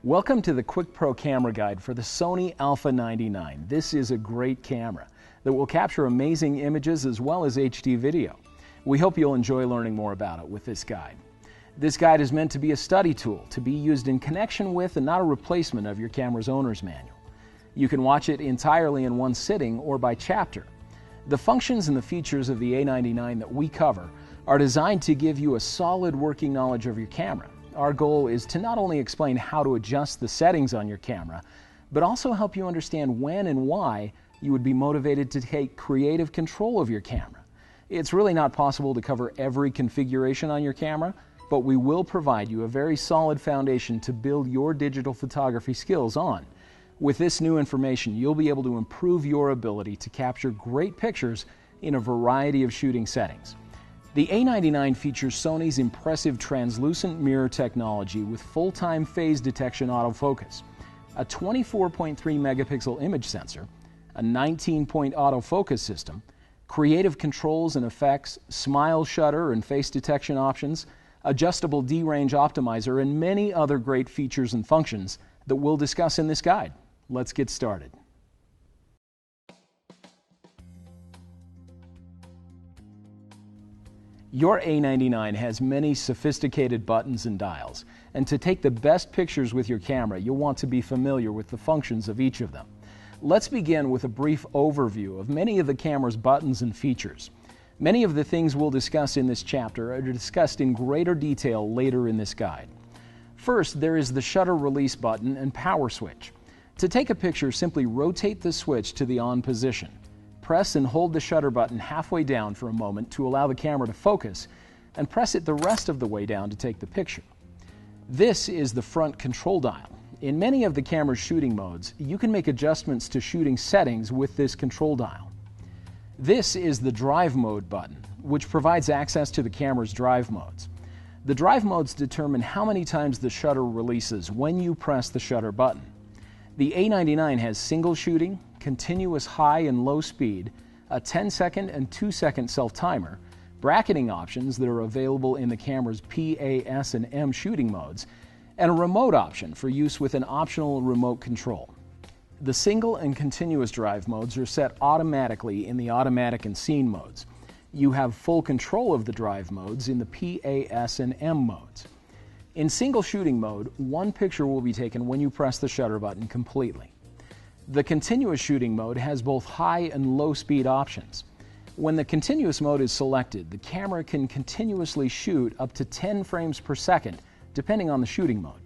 Welcome to the QuickPro camera guide for the Sony a99. This is a great camera that will capture amazing images as well as HD video. We hope you'll enjoy learning more about it with this guide. This guide is meant to be a study tool to be used in connection with and not a replacement of your camera's owner's manual. You can watch it entirely in one sitting or by chapter. The functions and the features of the a99 that we cover are designed to give you a solid working knowledge of your camera. Our goal is to not only explain how to adjust the settings on your camera, but also help you understand when and why you would be motivated to take creative control of your camera. It's really not possible to cover every configuration on your camera, but we will provide you a very solid foundation to build your digital photography skills on. With this new information, you'll be able to improve your ability to capture great pictures in a variety of shooting settings. The a99 features Sony's impressive translucent mirror technology with full-time phase detection autofocus, a 24.3 megapixel image sensor, a 19-point autofocus system, creative controls and effects, smile shutter and face detection options, adjustable D-range optimizer, and many other great features and functions that we'll discuss in this guide. Let's get started. Your a99 has many sophisticated buttons and dials, and to take the best pictures with your camera, you'll want to be familiar with the functions of each of them. Let's begin with a brief overview of many of the camera's buttons and features. Many of the things we'll discuss in this chapter are discussed in greater detail later in this guide. First, there is the shutter release button and power switch. To take a picture, simply rotate the switch to the on position. Press and hold the shutter button halfway down for a moment to allow the camera to focus, and press it the rest of the way down to take the picture. This is the front control dial. In many of the camera's shooting modes, you can make adjustments to shooting settings with this control dial. This is the drive mode button, which provides access to the camera's drive modes. The drive modes determine how many times the shutter releases when you press the shutter button. The a99 has single shooting, continuous high and low speed, a 10-second and 2-second self-timer, bracketing options that are available in the camera's P, A, S, and M shooting modes, and a remote option for use with an optional remote control. The single and continuous drive modes are set automatically in the automatic and scene modes. You have full control of the drive modes in the P, A, S, and M modes. In single shooting mode, one picture will be taken when you press the shutter button completely. The continuous shooting mode has both high and low speed options. When the continuous mode is selected, the camera can continuously shoot up to 10 frames per second, depending on the shooting mode.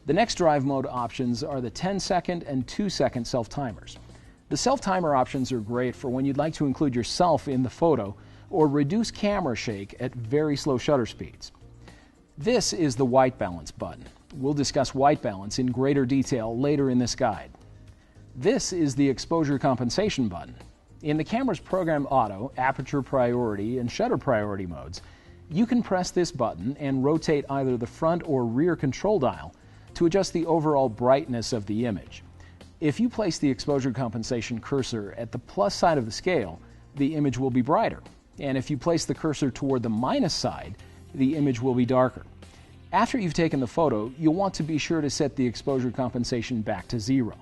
The next drive mode options are the 10-second and 2-second self-timers. The self-timer options are great for when you'd like to include yourself in the photo or reduce camera shake at very slow shutter speeds. This is the white balance button. We'll discuss white balance in greater detail later in this guide. This is the exposure compensation button. In the camera's program auto, aperture priority, and shutter priority modes, you can press this button and rotate either the front or rear control dial to adjust the overall brightness of the image. If you place the exposure compensation cursor at the plus side of the scale, the image will be brighter. And if you place the cursor toward the minus side, the image will be darker. After you've taken the photo, you'll want to be sure to set the exposure compensation back to 0.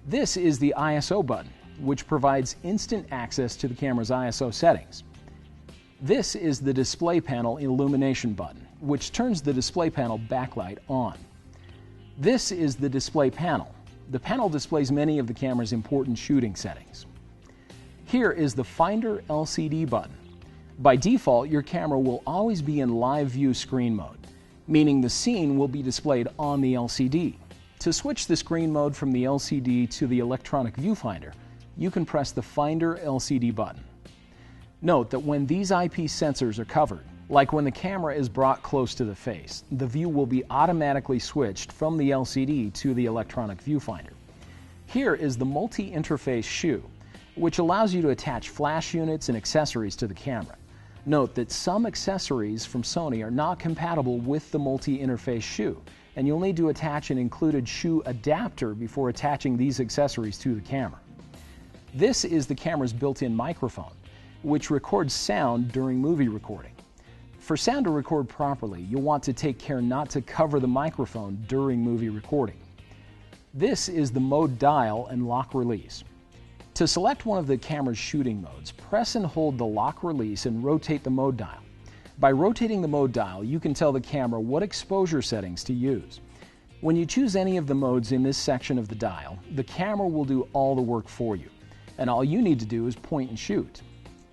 This is the ISO button, which provides instant access to the camera's ISO settings. This is the display panel illumination button, which turns the display panel backlight on. This is the display panel. The panel displays many of the camera's important shooting settings. Here is the Finder LCD button. By default, your camera will always be in live view screen mode, meaning the scene will be displayed on the LCD. To switch the screen mode from the LCD to the electronic viewfinder, you can press the Finder LCD button. Note that when these eyepiece sensors are covered, like when the camera is brought close to the face, the view will be automatically switched from the LCD to the electronic viewfinder. Here is the multi-interface shoe, which allows you to attach flash units and accessories to the camera. Note that some accessories from Sony are not compatible with the multi-interface shoe, and you'll need to attach an included shoe adapter before attaching these accessories to the camera. This is the camera's built-in microphone, which records sound during movie recording. For sound to record properly, you'll want to take care not to cover the microphone during movie recording. This is the mode dial and lock release. To select one of the camera's shooting modes, press and hold the lock release and rotate the mode dial. By rotating the mode dial, you can tell the camera what exposure settings to use. When you choose any of the modes in this section of the dial, the camera will do all the work for you, and all you need to do is point and shoot.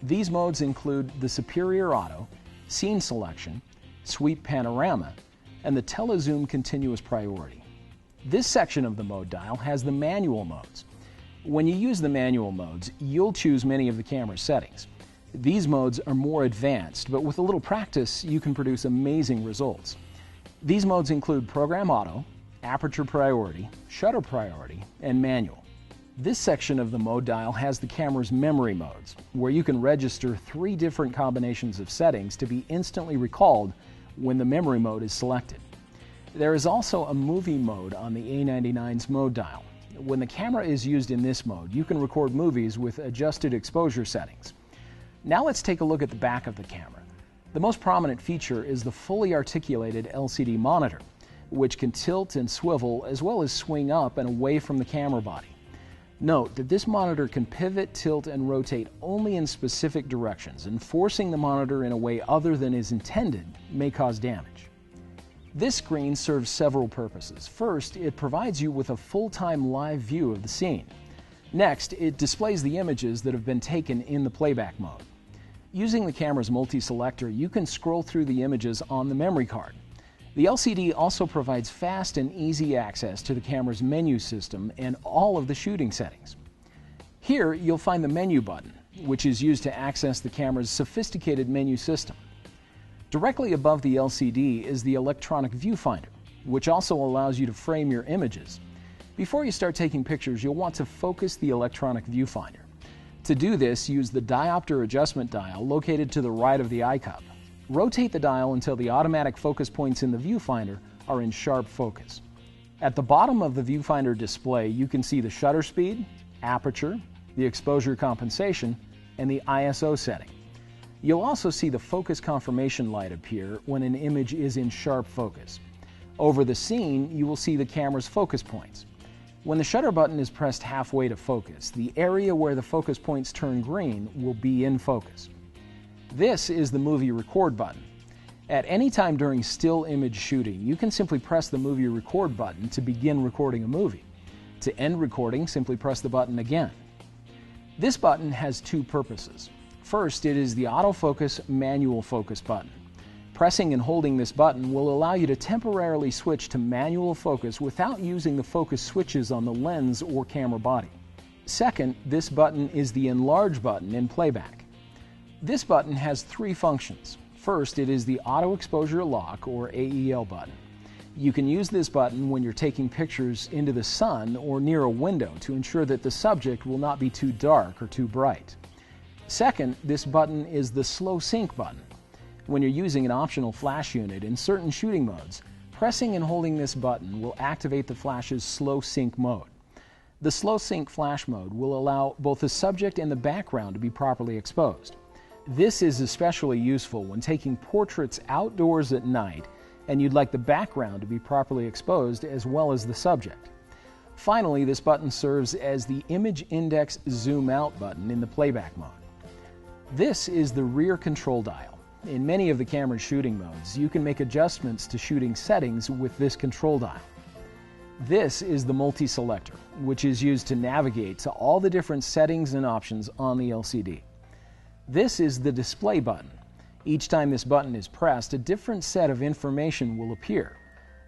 These modes include the Superior Auto, Scene Selection, Sweep Panorama, and the Telezoom Continuous Priority. This section of the mode dial has the manual modes. When you use the manual modes, you'll choose many of the camera's settings. These modes are more advanced, but with a little practice, you can produce amazing results. These modes include Program Auto, Aperture Priority, Shutter Priority, and Manual. This section of the mode dial has the camera's memory modes, where you can register 3 different combinations of settings to be instantly recalled when the memory mode is selected. There is also a movie mode on the A99's mode dial. When the camera is used in this mode, you can record movies with adjusted exposure settings. Now let's take a look at the back of the camera. The most prominent feature is the fully articulated LCD monitor, which can tilt and swivel as well as swing up and away from the camera body. Note that this monitor can pivot, tilt, and rotate only in specific directions, and forcing the monitor in a way other than is intended may cause damage. This screen serves several purposes. First, it provides you with a full-time live view of the scene. Next, it displays the images that have been taken in the playback mode. Using the camera's multi-selector, you can scroll through the images on the memory card. The LCD also provides fast and easy access to the camera's menu system and all of the shooting settings. Here, you'll find the menu button, which is used to access the camera's sophisticated menu system. Directly above the LCD is the electronic viewfinder, which also allows you to frame your images. Before you start taking pictures, you'll want to focus the electronic viewfinder. To do this, use the diopter adjustment dial located to the right of the eye cup. Rotate the dial until the automatic focus points in the viewfinder are in sharp focus. At the bottom of the viewfinder display, you can see the shutter speed, aperture, the exposure compensation, and the ISO setting. You'll also see the focus confirmation light appear when an image is in sharp focus. Over the scene, you will see the camera's focus points. When the shutter button is pressed halfway to focus, the area where the focus points turn green will be in focus. This is the movie record button. At any time during still image shooting, you can simply press the movie record button to begin recording a movie. To end recording, simply press the button again. This button has 2 purposes. First, it is the autofocus manual focus button. Pressing and holding this button will allow you to temporarily switch to manual focus without using the focus switches on the lens or camera body. Second, this button is the enlarge button in playback. This button has 3 functions. First, it is the auto exposure lock or AEL button. You can use this button when you're taking pictures into the sun or near a window to ensure that the subject will not be too dark or too bright. Second, this button is the slow sync button. When you're using an optional flash unit in certain shooting modes, pressing and holding this button will activate the flash's slow sync mode. The slow sync flash mode will allow both the subject and the background to be properly exposed. This is especially useful when taking portraits outdoors at night and you'd like the background to be properly exposed as well as the subject. Finally, this button serves as the image index zoom out button in the playback mode. This is the rear control dial. In many of the camera's shooting modes, you can make adjustments to shooting settings with this control dial. This is the multi-selector, which is used to navigate to all the different settings and options on the LCD. This is the display button. Each time this button is pressed, a different set of information will appear.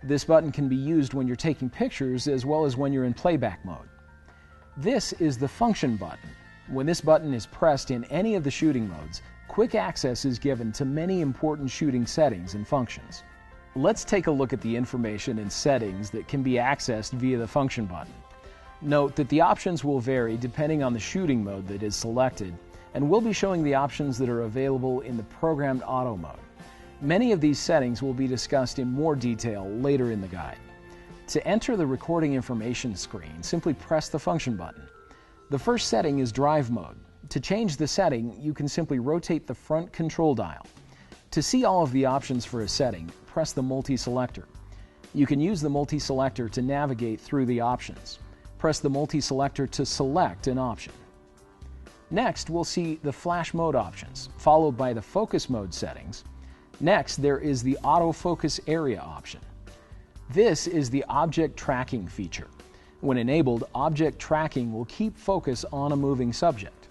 This button can be used when you're taking pictures as well as when you're in playback mode. This is the function button. When this button is pressed in any of the shooting modes, quick access is given to many important shooting settings and functions. Let's take a look at the information and settings that can be accessed via the function button. Note that the options will vary depending on the shooting mode that is selected, and we'll be showing the options that are available in the programmed auto mode. Many of these settings will be discussed in more detail later in the guide. To enter the recording information screen, simply press the function button. The first setting is drive mode. To change the setting, you can simply rotate the front control dial. To see all of the options for a setting, press the multi-selector. You can use the multi-selector to navigate through the options. Press the multi-selector to select an option. Next, we'll see the flash mode options, followed by the focus mode settings. Next, there is the autofocus area option. This is the object tracking feature. When enabled, object tracking will keep focus on a moving subject.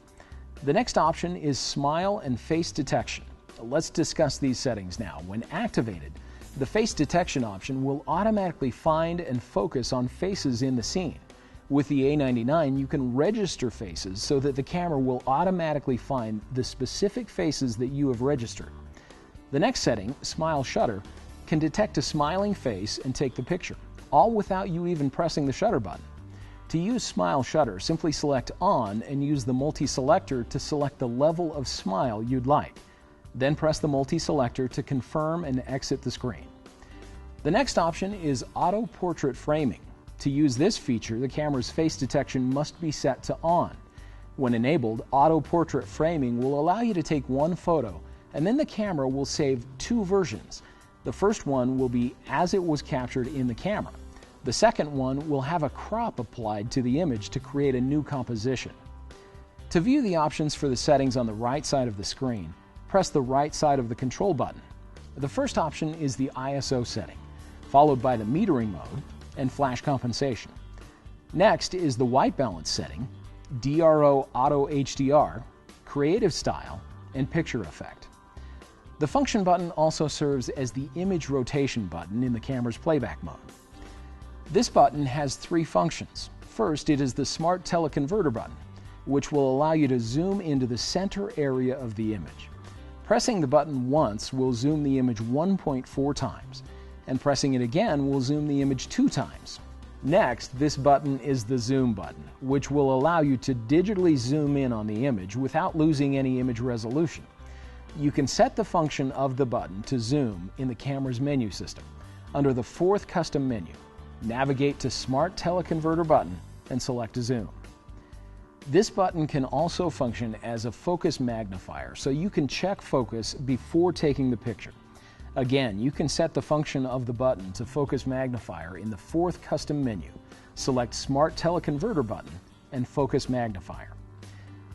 The next option is smile and face detection. Let's discuss these settings now. When activated, the face detection option will automatically find and focus on faces in the scene. With the A99, you can register faces so that the camera will automatically find the specific faces that you have registered. The next setting, Smile Shutter, can detect a smiling face and take the picture, all without you even pressing the shutter button. To use Smile Shutter, simply select On and use the multi-selector to select the level of smile you'd like. Then press the multi-selector to confirm and exit the screen. The next option is Auto Portrait Framing. To use this feature, the camera's face detection must be set to On. When enabled, Auto Portrait Framing will allow you to take one photo, and then the camera will save two versions. The first one will be as it was captured in the camera. The second one will have a crop applied to the image to create a new composition. To view the options for the settings on the right side of the screen, press the right side of the control button. The first option is the ISO setting, followed by the metering mode and flash compensation. Next is the white balance setting, DRO Auto HDR, creative style, and picture effect. The function button also serves as the image rotation button in the camera's playback mode. This button has three functions. First, it is the smart teleconverter button, which will allow you to zoom into the center area of the image. Pressing the button once will zoom the image 1.4 times, and pressing it again will zoom the image 2 times. Next, this button is the zoom button, which will allow you to digitally zoom in on the image without losing any image resolution. You can set the function of the button to zoom in the camera's menu system. Under the fourth custom menu, navigate to Smart Teleconverter button and select Zoom. This button can also function as a focus magnifier, so you can check focus before taking the picture. Again, you can set the function of the button to focus magnifier in the fourth custom menu. Select Smart Teleconverter button and Focus Magnifier.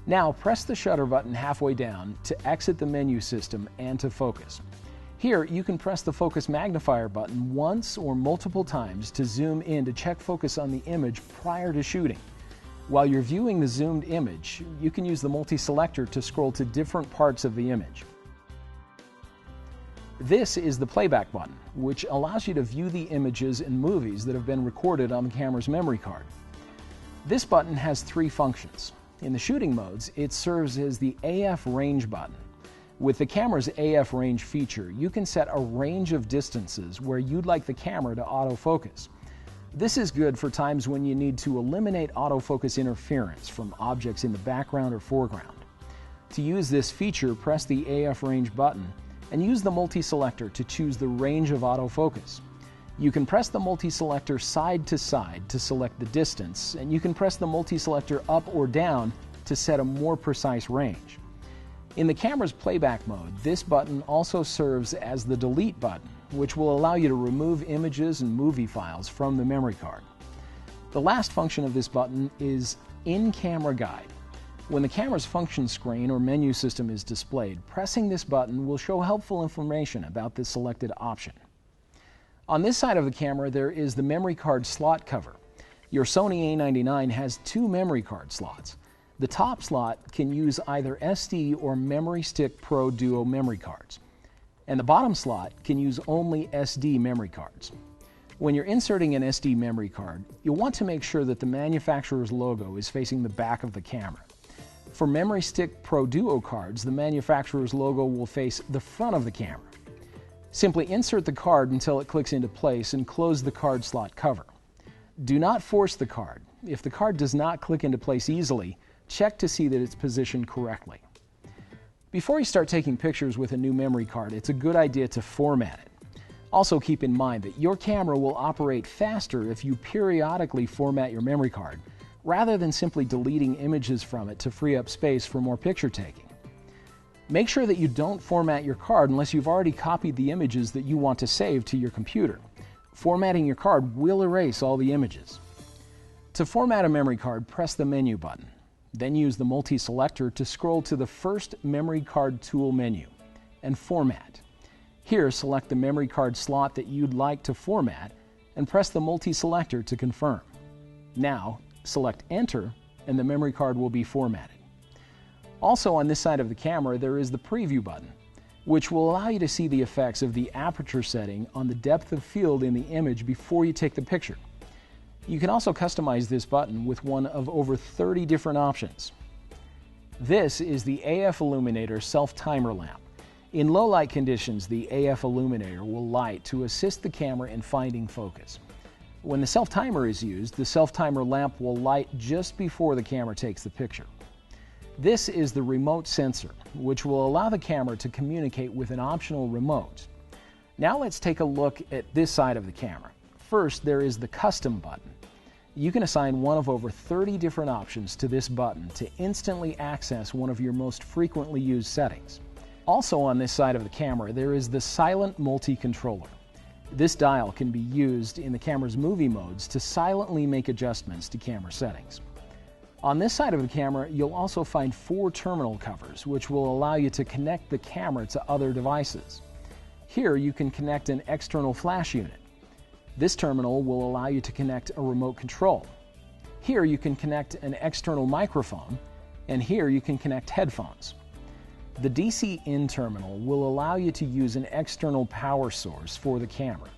Now press the shutter button halfway down to exit the menu system and to focus. Here you can press the focus magnifier button once or multiple times to zoom in to check focus on the image prior to shooting. While you're viewing the zoomed image, you can use the multi-selector to scroll to different parts of the image. This is the playback button, which allows you to view the images and movies that have been recorded on the camera's memory card. This button has three functions. In the shooting modes, it serves as the AF range button. With the camera's AF range feature, you can set a range of distances where you'd like the camera to autofocus. This is good for times when you need to eliminate autofocus interference from objects in the background or foreground. To use this feature, press the AF range button and use the multi-selector to choose the range of autofocus. You can press the multi-selector side to side to select the distance, and you can press the multi-selector up or down to set a more precise range. In the camera's playback mode, this button also serves as the delete button, which will allow you to remove images and movie files from the memory card. The last function of this button is In-Camera Guide. When the camera's function screen or menu system is displayed, pressing this button will show helpful information about the selected option. On this side of the camera, there is the memory card slot cover. Your Sony A99 has two memory card slots. The top slot can use either SD or Memory Stick Pro Duo memory cards, and the bottom slot can use only SD memory cards. When you're inserting an SD memory card, you'll want to make sure that the manufacturer's logo is facing the back of the camera. For Memory Stick Pro Duo cards, the manufacturer's logo will face the front of the camera. Simply insert the card until it clicks into place and close the card slot cover. Do not force the card. If the card does not click into place easily, check to see that it's positioned correctly. Before you start taking pictures with a new memory card, it's a good idea to format it. Also keep in mind that your camera will operate faster if you periodically format your memory card, rather than simply deleting images from it to free up space for more picture taking. Make sure that you don't format your card unless you've already copied the images that you want to save to your computer. Formatting your card will erase all the images. To format a memory card, press the Menu button. Then use the multi-selector to scroll to the first Memory Card Tool menu and Format. Here, select the memory card slot that you'd like to format and press the multi-selector to confirm. Now, select Enter and the memory card will be formatted. Also on this side of the camera, there is the Preview button, which will allow you to see the effects of the aperture setting on the depth of field in the image before you take the picture. You can also customize this button with one of over 30 different options. This is the AF Illuminator self-timer lamp. In low light conditions, the AF Illuminator will light to assist the camera in finding focus. When the self-timer is used, the self-timer lamp will light just before the camera takes the picture. This is the remote sensor, which will allow the camera to communicate with an optional remote. Now let's take a look at this side of the camera. First, there is the Custom button. You can assign one of over 30 different options to this button to instantly access one of your most frequently used settings. Also on this side of the camera, there is the Silent Multi-Controller. This dial can be used in the camera's movie modes to silently make adjustments to camera settings. On this side of the camera, you'll also find 4 terminal covers, which will allow you to connect the camera to other devices. Here you can connect an external flash unit. This terminal will allow you to connect a remote control. Here you can connect an external microphone, and here you can connect headphones. The DC-in terminal will allow you to use an external power source for the camera,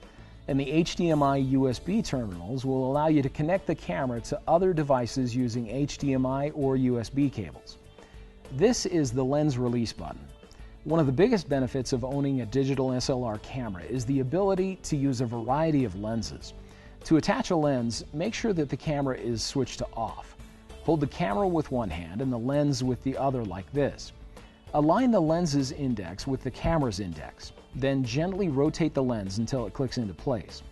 and the HDMI USB terminals will allow you to connect the camera to other devices using HDMI or USB cables. This is the lens release button. One of the biggest benefits of owning a digital SLR camera is the ability to use a variety of lenses. To attach a lens, make sure that the camera is switched to off. Hold the camera with one hand and the lens with the other like this. Align the lens's index with the camera's index. Then gently rotate the lens until it clicks into place.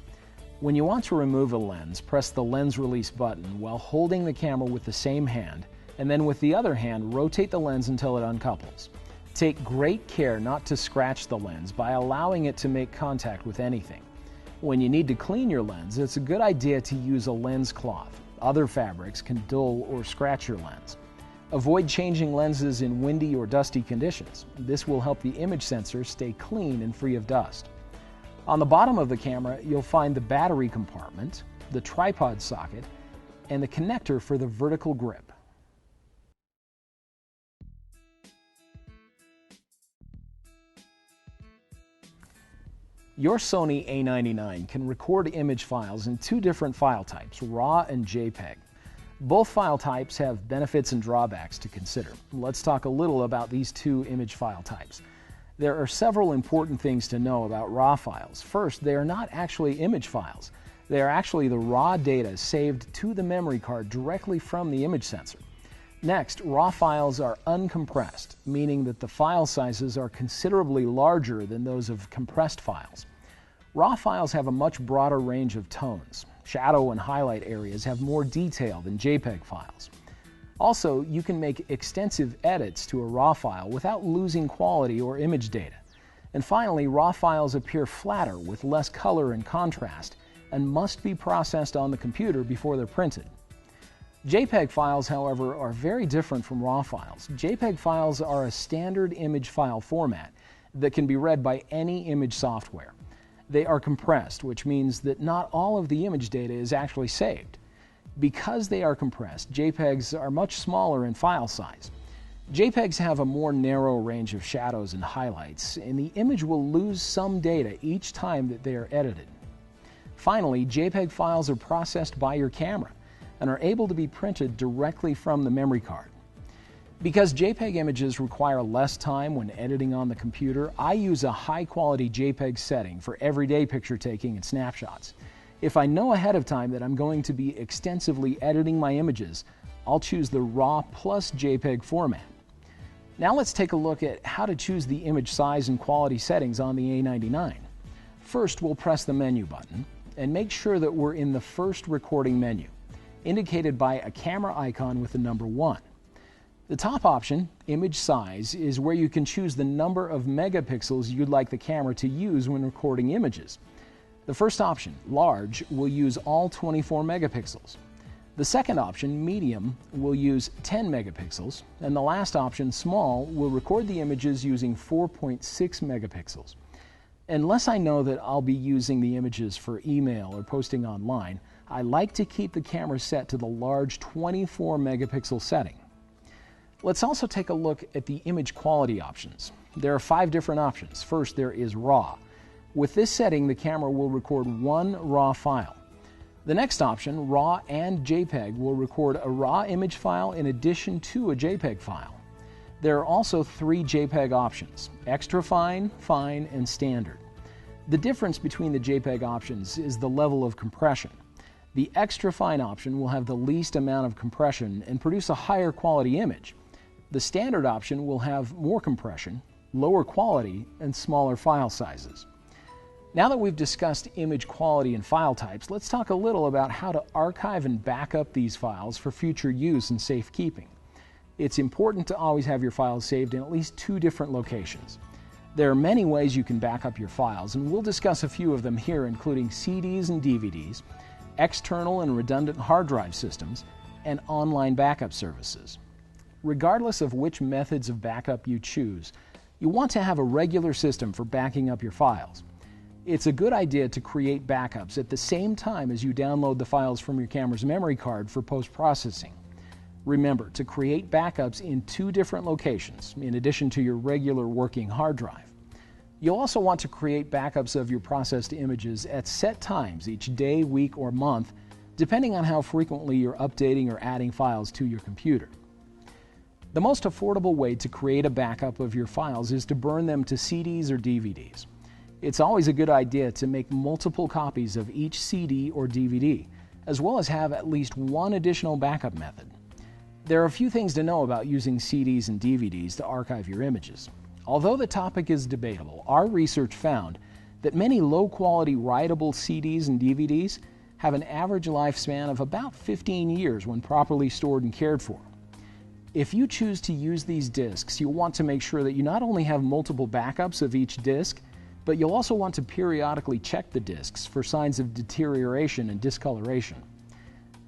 When you want to remove a lens, press the lens release button while holding the camera with the same hand, and then with the other hand, rotate the lens until it uncouples. Take great care not to scratch the lens by allowing it to make contact with anything. When you need to clean your lens, it's a good idea to use a lens cloth. Other fabrics can dull or scratch your lens. Avoid changing lenses in windy or dusty conditions. This will help the image sensor stay clean and free of dust. On the bottom of the camera, you'll find the battery compartment, the tripod socket, and the connector for the vertical grip. Your Sony a99 can record image files in 2 different file types, RAW and JPEG. Both file types have benefits and drawbacks to consider. Let's talk a little about these 2 image file types. There are several important things to know about RAW files. First, they are not actually image files. They are actually the raw data saved to the memory card directly from the image sensor. Next, RAW files are uncompressed, meaning that the file sizes are considerably larger than those of compressed files. RAW files have a much broader range of tones. Shadow and highlight areas have more detail than JPEG files. Also, you can make extensive edits to a RAW file without losing quality or image data. And finally, RAW files appear flatter with less color and contrast and must be processed on the computer before they're printed. JPEG files, however, are very different from RAW files. JPEG files are a standard image file format that can be read by any image software. They are compressed, which means that not all of the image data is actually saved. Because they are compressed, JPEGs are much smaller in file size. JPEGs have a more narrow range of shadows and highlights, and the image will lose some data each time that they are edited. Finally, JPEG files are processed by your camera and are able to be printed directly from the memory card. Because JPEG images require less time when editing on the computer, I use a high-quality JPEG setting for everyday picture taking and snapshots. If I know ahead of time that I'm going to be extensively editing my images, I'll choose the RAW plus JPEG format. Now let's take a look at how to choose the image size and quality settings on the a99. First, we'll press the Menu button and make sure that we're in the first recording menu, indicated by a camera icon with the number 1. The top option, image size, is where you can choose the number of megapixels you'd like the camera to use when recording images. The first option, large, will use all 24 megapixels. The second option, medium, will use 10 megapixels, and the last option, small, will record the images using 4.6 megapixels. Unless I know that I'll be using the images for email or posting online, I like to keep the camera set to the large 24 megapixel setting. Let's also take a look at the image quality options. There are 5 different options. First, there is RAW. With this setting, the camera will record one RAW file. The next option, RAW and JPEG, will record a RAW image file in addition to a JPEG file. There are also 3 JPEG options: extra fine, fine, and standard. The difference between the JPEG options is the level of compression. The extra fine option will have the least amount of compression and produce a higher quality image. The standard option will have more compression, lower quality, and smaller file sizes. Now that we've discussed image quality and file types, let's talk a little about how to archive and back up these files for future use and safekeeping. It's important to always have your files saved in at least 2 different locations. There are many ways you can back up your files, and we'll discuss a few of them here, including CDs and DVDs, external and redundant hard drive systems, and online backup services. Regardless of which methods of backup you choose, you want to have a regular system for backing up your files. It's a good idea to create backups at the same time as you download the files from your camera's memory card for post-processing. Remember to create backups in 2 different locations, in addition to your regular working hard drive. You'll also want to create backups of your processed images at set times each day, week, or month, depending on how frequently you're updating or adding files to your computer. The most affordable way to create a backup of your files is to burn them to CDs or DVDs. It's always a good idea to make multiple copies of each CD or DVD, as well as have at least one additional backup method. There are a few things to know about using CDs and DVDs to archive your images. Although the topic is debatable, our research found that many low-quality writable CDs and DVDs have an average lifespan of about 15 years when properly stored and cared for. If you choose to use these discs, you'll want to make sure that you not only have multiple backups of each disc, but you'll also want to periodically check the discs for signs of deterioration and discoloration.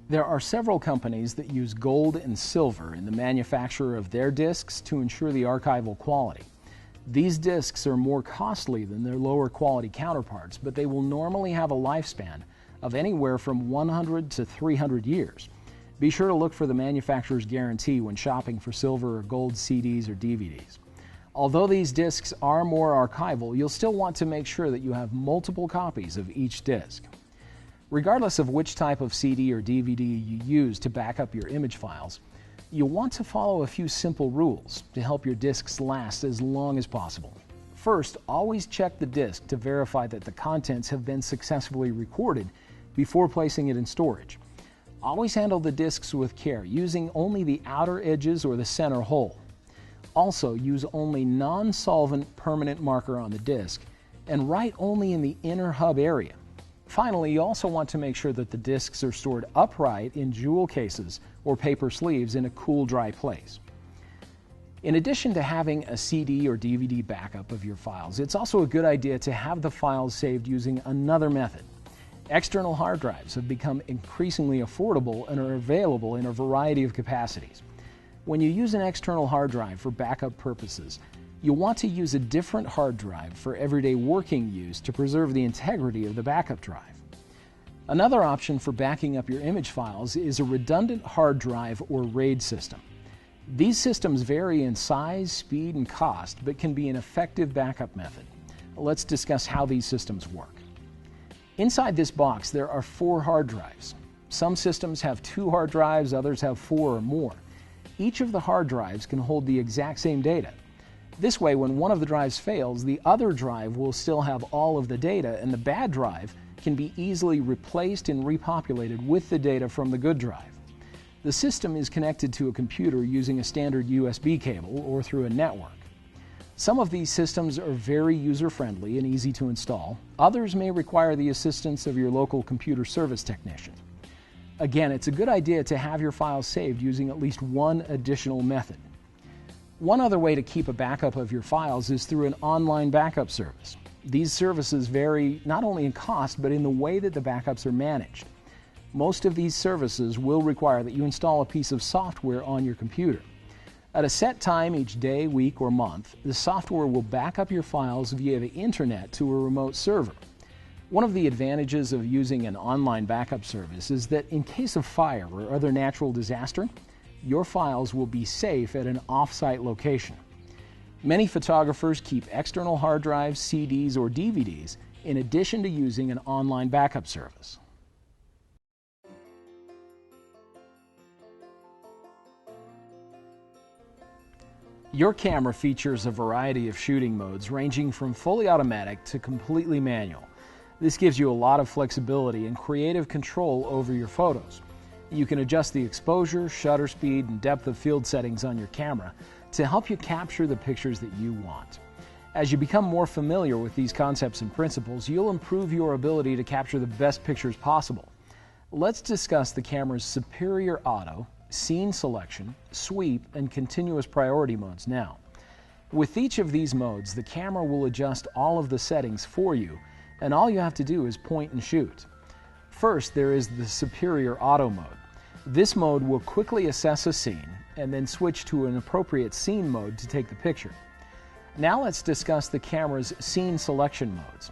There are several companies that use gold and silver in the manufacture of their discs to ensure the archival quality. These discs are more costly than their lower quality counterparts, but they will normally have a lifespan of anywhere from 100 to 300 years. Be sure to look for the manufacturer's guarantee when shopping for silver or gold CDs or DVDs. Although these discs are more archival, you'll still want to make sure that you have multiple copies of each disc. Regardless of which type of CD or DVD you use to back up your image files, you'll want to follow a few simple rules to help your discs last as long as possible. First, always check the disc to verify that the contents have been successfully recorded before placing it in storage. Always handle the discs with care, using only the outer edges or the center hole. Also, use only non-solvent permanent marker on the disc and write only in the inner hub area. Finally, you also want to make sure that the discs are stored upright in jewel cases or paper sleeves in a cool, dry place. In addition to having a CD or DVD backup of your files, it's also a good idea to have the files saved using another method. External hard drives have become increasingly affordable and are available in a variety of capacities. When you use an external hard drive for backup purposes, you'll want to use a different hard drive for everyday working use to preserve the integrity of the backup drive. Another option for backing up your image files is a redundant hard drive or RAID system. These systems vary in size, speed, and cost, but can be an effective backup method. Let's discuss how these systems work. Inside this box, there are 4 hard drives. Some systems have 2 hard drives, others have 4 or more. Each of the hard drives can hold the exact same data. This way, when one of the drives fails, the other drive will still have all of the data, and the bad drive can be easily replaced and repopulated with the data from the good drive. The system is connected to a computer using a standard USB cable or through a network. Some of these systems are very user-friendly and easy to install. Others may require the assistance of your local computer service technician. Again, it's a good idea to have your files saved using at least one additional method. One other way to keep a backup of your files is through an online backup service. These services vary not only in cost, but in the way that the backups are managed. Most of these services will require that you install a piece of software on your computer. At a set time each day, week, or month, the software will back up your files via the internet to a remote server. One of the advantages of using an online backup service is that in case of fire or other natural disaster, your files will be safe at an off-site location. Many photographers keep external hard drives, CDs, or DVDs in addition to using an online backup service. Your camera features a variety of shooting modes ranging from fully automatic to completely manual. This gives you a lot of flexibility and creative control over your photos. You can adjust the exposure, shutter speed, and depth of field settings on your camera to help you capture the pictures that you want. As you become more familiar with these concepts and principles, you'll improve your ability to capture the best pictures possible. Let's discuss the camera's superior auto, scene selection, sweep, and continuous priority modes now. With each of these modes, the camera will adjust all of the settings for you, and all you have to do is point and shoot. First, there is the superior auto mode. This mode will quickly assess a scene and then switch to an appropriate scene mode to take the picture. Now let's discuss the camera's scene selection modes.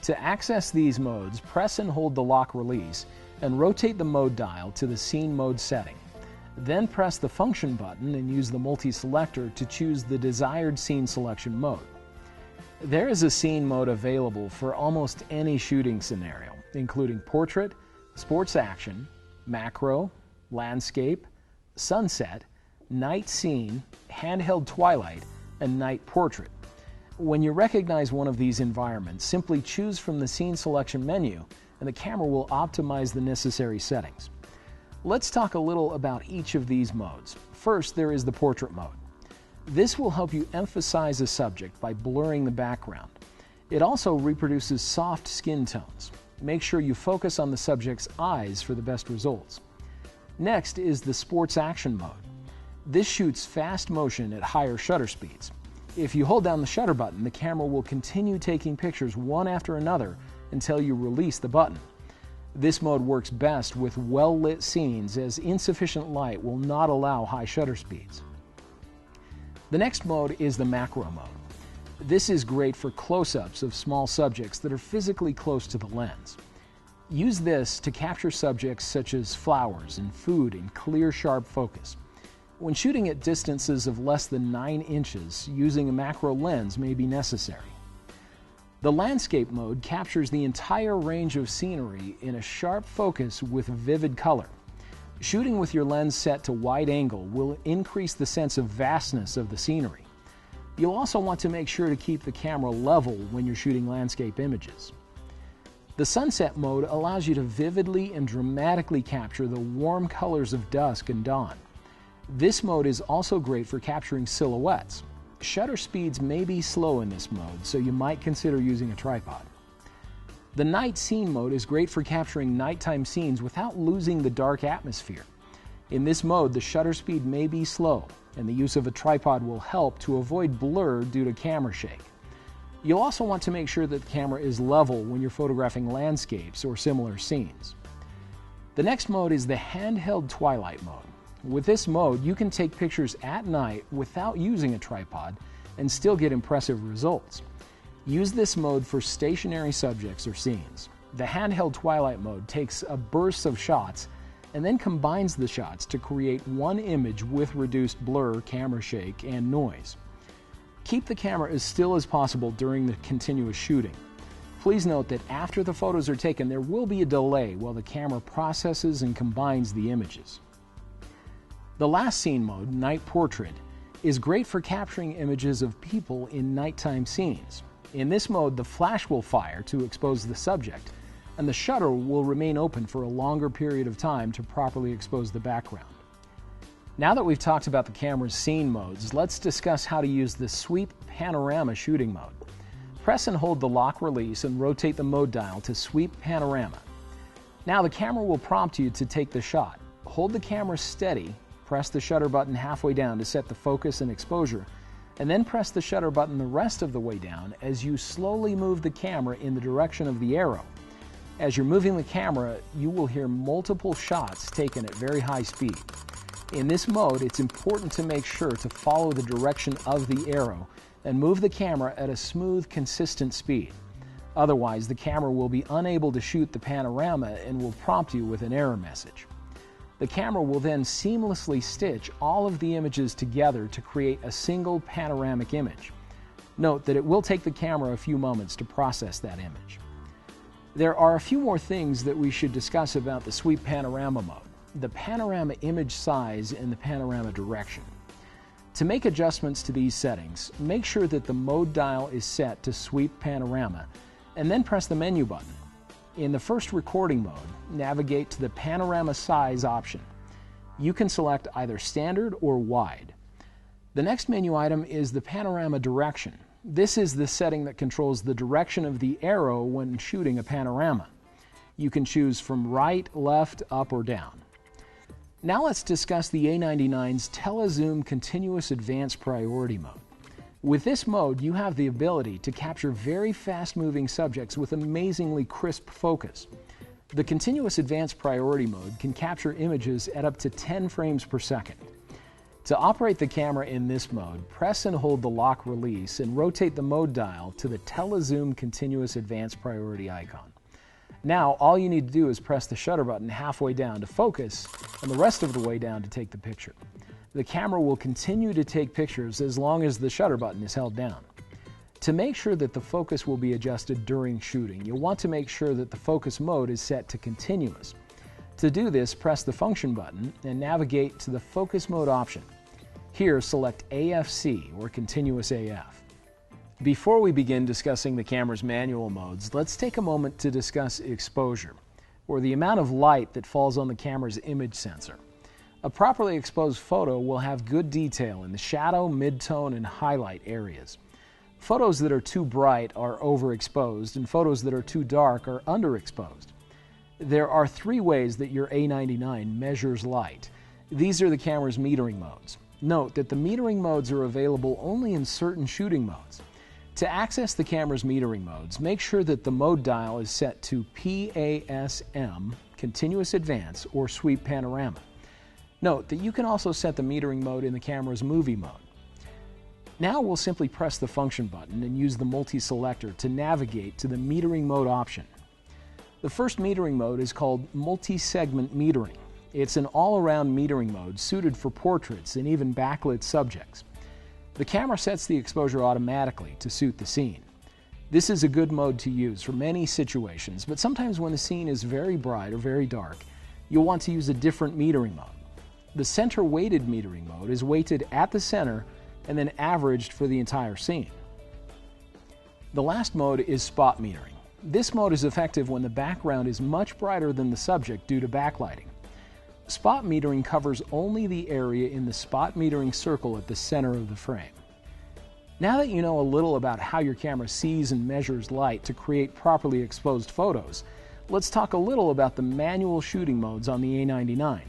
To access these modes, press and hold the lock release and rotate the mode dial to the scene mode setting. Then press the function button and use the multi-selector to choose the desired scene selection mode. There is a scene mode available for almost any shooting scenario, including portrait, sports action, macro, landscape, sunset, night scene, handheld twilight, and night portrait. When you recognize one of these environments, simply choose from the scene selection menu and the camera will optimize the necessary settings. Let's talk a little about each of these modes. First, there is the portrait mode. This will help you emphasize a subject by blurring the background. It also reproduces soft skin tones. Make sure you focus on the subject's eyes for the best results. Next is the sports action mode. This shoots fast motion at higher shutter speeds. If you hold down the shutter button, the camera will continue taking pictures one after another until you release the button. This mode works best with well-lit scenes, as insufficient light will not allow high shutter speeds. The next mode is the macro mode. This is great for close-ups of small subjects that are physically close to the lens. Use this to capture subjects such as flowers and food in clear, sharp focus. When shooting at distances of less than 9 inches, using a macro lens may be necessary. The landscape mode captures the entire range of scenery in a sharp focus with vivid color. Shooting with your lens set to wide angle will increase the sense of vastness of the scenery. You'll also want to make sure to keep the camera level when you're shooting landscape images. The sunset mode allows you to vividly and dramatically capture the warm colors of dusk and dawn. This mode is also great for capturing silhouettes. Shutter speeds may be slow in this mode, so you might consider using a tripod. The night scene mode is great for capturing nighttime scenes without losing the dark atmosphere. In this mode, the shutter speed may be slow, and the use of a tripod will help to avoid blur due to camera shake. You'll also want to make sure that the camera is level when you're photographing landscapes or similar scenes. The next mode is the handheld twilight mode. With this mode, you can take pictures at night without using a tripod and still get impressive results. Use this mode for stationary subjects or scenes. The handheld twilight mode takes a burst of shots and then combines the shots to create one image with reduced blur, camera shake, and noise. Keep the camera as still as possible during the continuous shooting. Please note that after the photos are taken, there will be a delay while the camera processes and combines the images. The last scene mode, night portrait, is great for capturing images of people in nighttime scenes. In this mode, the flash will fire to expose the subject, and the shutter will remain open for a longer period of time to properly expose the background. Now that we've talked about the camera's scene modes, let's discuss how to use the sweep panorama shooting mode. Press and hold the lock release and rotate the mode dial to sweep panorama. Now the camera will prompt you to take the shot. Hold the camera steady, press the shutter button halfway down to set the focus and exposure, and then press the shutter button the rest of the way down as you slowly move the camera in the direction of the arrow. As you're moving the camera, you will hear multiple shots taken at very high speed. In this mode, it's important to make sure to follow the direction of the arrow and move the camera at a smooth, consistent speed. Otherwise, the camera will be unable to shoot the panorama and will prompt you with an error message. The camera will then seamlessly stitch all of the images together to create a single panoramic image. Note that it will take the camera a few moments to process that image. There are a few more things that we should discuss about the sweep panorama mode: the panorama image size and the panorama direction. To make adjustments to these settings, make sure that the mode dial is set to sweep panorama, and then press the menu button. In the first recording mode, navigate to the panorama size option. You can select either standard or wide. The next menu item is the panorama direction. This is the setting that controls the direction of the arrow when shooting a panorama. You can choose from right, left, up, or down. Now let's discuss the A99's Telezoom Continuous Advanced Priority mode. With this mode, you have the ability to capture very fast-moving subjects with amazingly crisp focus. The Continuous Advanced Priority mode can capture images at up to 10 frames per second. To operate the camera in this mode, press and hold the lock release and rotate the mode dial to the Telezoom Continuous Advanced Priority icon. Now, all you need to do is press the shutter button halfway down to focus and the rest of the way down to take the picture. The camera will continue to take pictures as long as the shutter button is held down. To make sure that the focus will be adjusted during shooting, you'll want to make sure that the focus mode is set to continuous. To do this, press the function button and navigate to the focus mode option. Here, select AFC, or Continuous AF. Before we begin discussing the camera's manual modes, let's take a moment to discuss exposure, or the amount of light that falls on the camera's image sensor. A properly exposed photo will have good detail in the shadow, midtone, and highlight areas. Photos that are too bright are overexposed, and photos that are too dark are underexposed. There are three ways that your A99 measures light. These are the camera's metering modes. Note that the metering modes are available only in certain shooting modes. To access the camera's metering modes, make sure that the mode dial is set to PASM, Continuous Advance, or Sweep Panorama. Note that you can also set the metering mode in the camera's movie mode. Now we'll simply press the function button and use the multi-selector to navigate to the metering mode option. The first metering mode is called multi-segment metering. It's an all-around metering mode suited for portraits and even backlit subjects. The camera sets the exposure automatically to suit the scene. This is a good mode to use for many situations, but sometimes when the scene is very bright or very dark, you'll want to use a different metering mode. The center-weighted metering mode is weighted at the center and then averaged for the entire scene. The last mode is spot metering. This mode is effective when the background is much brighter than the subject due to backlighting. Spot metering covers only the area in the spot metering circle at the center of the frame. Now that you know a little about how your camera sees and measures light to create properly exposed photos, let's talk a little about the manual shooting modes on the A99.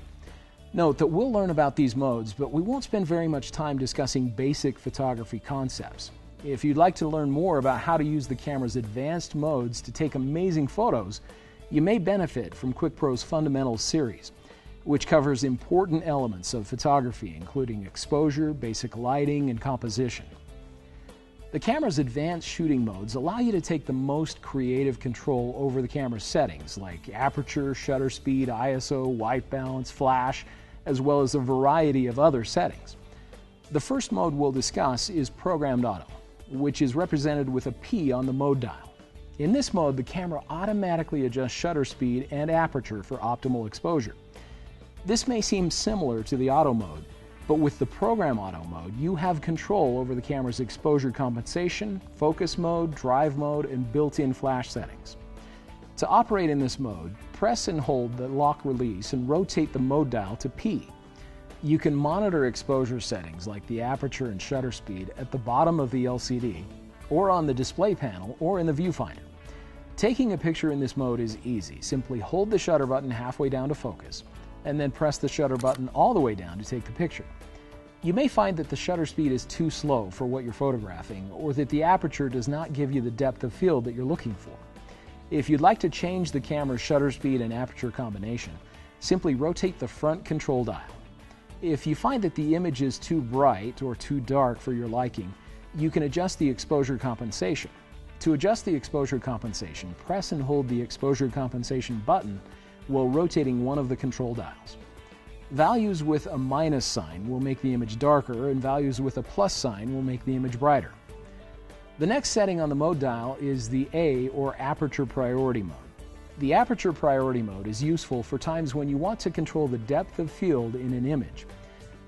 Note that we'll learn about these modes, but we won't spend very much time discussing basic photography concepts. If you'd like to learn more about how to use the camera's advanced modes to take amazing photos, you may benefit from QuickPro's Fundamentals series, which covers important elements of photography, including exposure, basic lighting, and composition. The camera's advanced shooting modes allow you to take the most creative control over the camera's settings, like aperture, shutter speed, ISO, white balance, flash, as well as a variety of other settings. The first mode we'll discuss is Programmed Auto, which is represented with a P on the mode dial. In this mode, the camera automatically adjusts shutter speed and aperture for optimal exposure. This may seem similar to the auto mode, but with the Program Auto mode, you have control over the camera's exposure compensation, focus mode, drive mode, and built-in flash settings. To operate in this mode, press and hold the lock release and rotate the mode dial to P. You can monitor exposure settings like the aperture and shutter speed at the bottom of the LCD, or on the display panel, or in the viewfinder. Taking a picture in this mode is easy. Simply hold the shutter button halfway down to focus, and then press the shutter button all the way down to take the picture. You may find that the shutter speed is too slow for what you're photographing, or that the aperture does not give you the depth of field that you're looking for. If you'd like to change the camera's shutter speed and aperture combination, simply rotate the front control dial. If you find that the image is too bright or too dark for your liking, you can adjust the exposure compensation. To adjust the exposure compensation, press and hold the exposure compensation button while rotating one of the control dials. Values with a minus sign will make the image darker, and values with a plus sign will make the image brighter. The next setting on the mode dial is the A, or aperture priority mode. The aperture priority mode is useful for times when you want to control the depth of field in an image.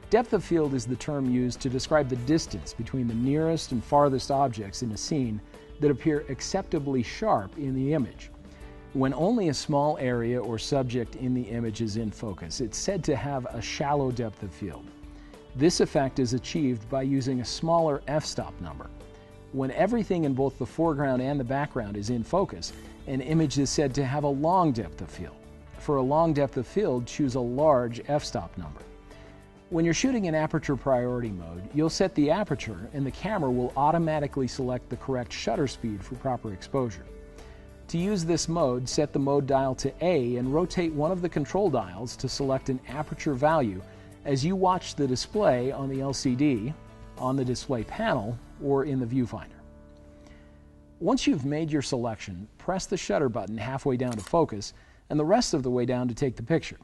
Depth of field is the term used to describe the distance between the nearest and farthest objects in a scene that appear acceptably sharp in the image. When only a small area or subject in the image is in focus, it's said to have a shallow depth of field. This effect is achieved by using a smaller f-stop number. When everything in both the foreground and the background is in focus, an image is said to have a long depth of field. For a long depth of field, choose a large f-stop number. When you're shooting in aperture priority mode, you'll set the aperture and the camera will automatically select the correct shutter speed for proper exposure. To use this mode, set the mode dial to A and rotate one of the control dials to select an aperture value as you watch the display on the LCD, on the display panel, or in the viewfinder. Once you've made your selection, press the shutter button halfway down to focus and the rest of the way down to take the picture.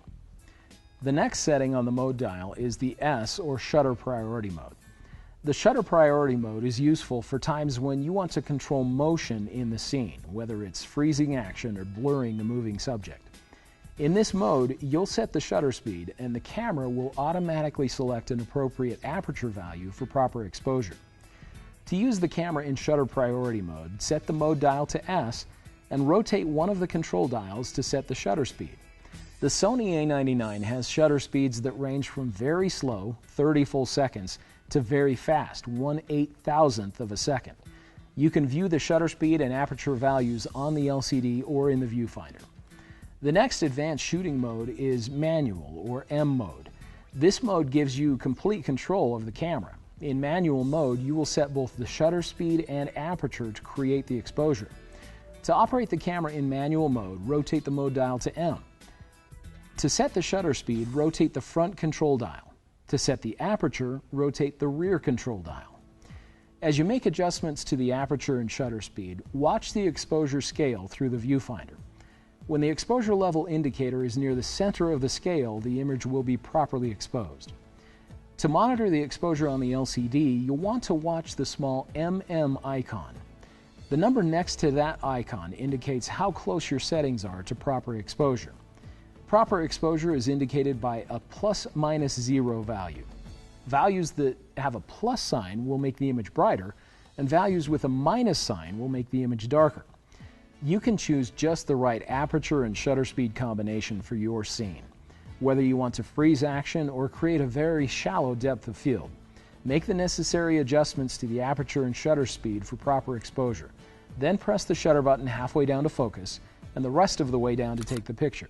The next setting on the mode dial is the S, or shutter priority mode. The shutter priority mode is useful for times when you want to control motion in the scene, whether it's freezing action or blurring a moving subject. In this mode, you'll set the shutter speed and the camera will automatically select an appropriate aperture value for proper exposure. To use the camera in shutter priority mode, set the mode dial to S and rotate one of the control dials to set the shutter speed. The Sony a99 has shutter speeds that range from very slow, 30 full seconds, to very fast, 1/8,000th of a second. You can view the shutter speed and aperture values on the LCD or in the viewfinder. The next advanced shooting mode is manual, or M mode. This mode gives you complete control of the camera. In manual mode, you will set both the shutter speed and aperture to create the exposure. To operate the camera in manual mode, rotate the mode dial to M. To set the shutter speed, rotate the front control dial. To set the aperture, rotate the rear control dial. As you make adjustments to the aperture and shutter speed, watch the exposure scale through the viewfinder. When the exposure level indicator is near the center of the scale, the image will be properly exposed. To monitor the exposure on the LCD, you'll want to watch the small MM icon. The number next to that icon indicates how close your settings are to proper exposure. Proper exposure is indicated by a ±0 value. Values that have a plus sign will make the image brighter, and values with a minus sign will make the image darker. You can choose just the right aperture and shutter speed combination for your scene, whether you want to freeze action or create a very shallow depth of field. Make the necessary adjustments to the aperture and shutter speed for proper exposure. Then press the shutter button halfway down to focus and the rest of the way down to take the picture.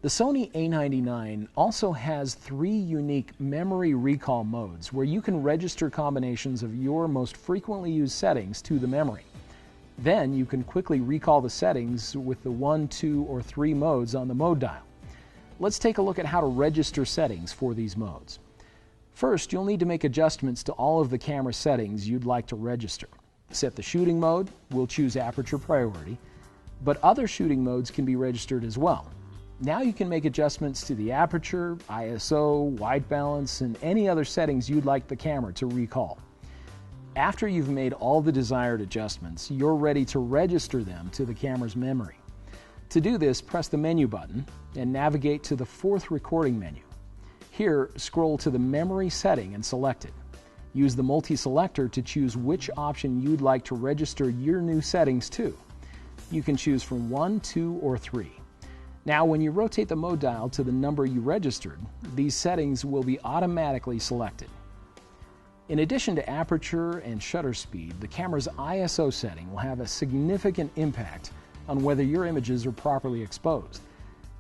The Sony a99 also has 3 unique memory recall modes where you can register combinations of your most frequently used settings to the memory. Then you can quickly recall the settings with the 1, 2, or 3 modes on the mode dial. Let's take a look at how to register settings for these modes. First, you'll need to make adjustments to all of the camera settings you'd like to register. Set the shooting mode, we'll choose aperture priority, but other shooting modes can be registered as well. Now you can make adjustments to the aperture, ISO, white balance, and any other settings you'd like the camera to recall. After you've made all the desired adjustments, you're ready to register them to the camera's memory. To do this, press the menu button and navigate to the 4th recording menu. Here, scroll to the memory setting and select it. Use the multi-selector to choose which option you'd like to register your new settings to. You can choose from 1, 2, or 3. Now, when you rotate the mode dial to the number you registered, these settings will be automatically selected. In addition to aperture and shutter speed, the camera's ISO setting will have a significant impact on whether your images are properly exposed.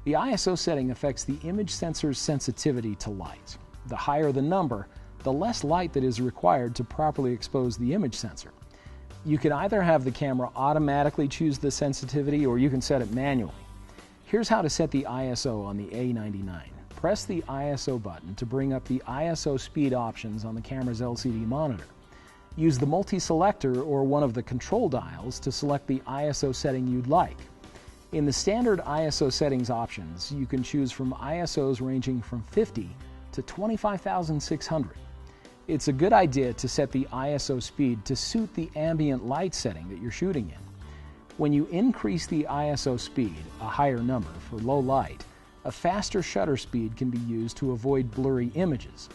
The ISO setting affects the image sensor's sensitivity to light. The higher the number, the less light that is required to properly expose the image sensor. You can either have the camera automatically choose the sensitivity or you can set it manually. Here's how to set the ISO on the A99. Press the ISO button to bring up the ISO speed options on the camera's LCD monitor. Use the multi-selector or one of the control dials to select the ISO setting you'd like. In the standard ISO settings options, you can choose from ISOs ranging from 50 to 25,600. It's a good idea to set the ISO speed to suit the ambient light setting that you're shooting in. When you increase the ISO speed, a higher number for low light, a faster shutter speed can be used to avoid blurry images.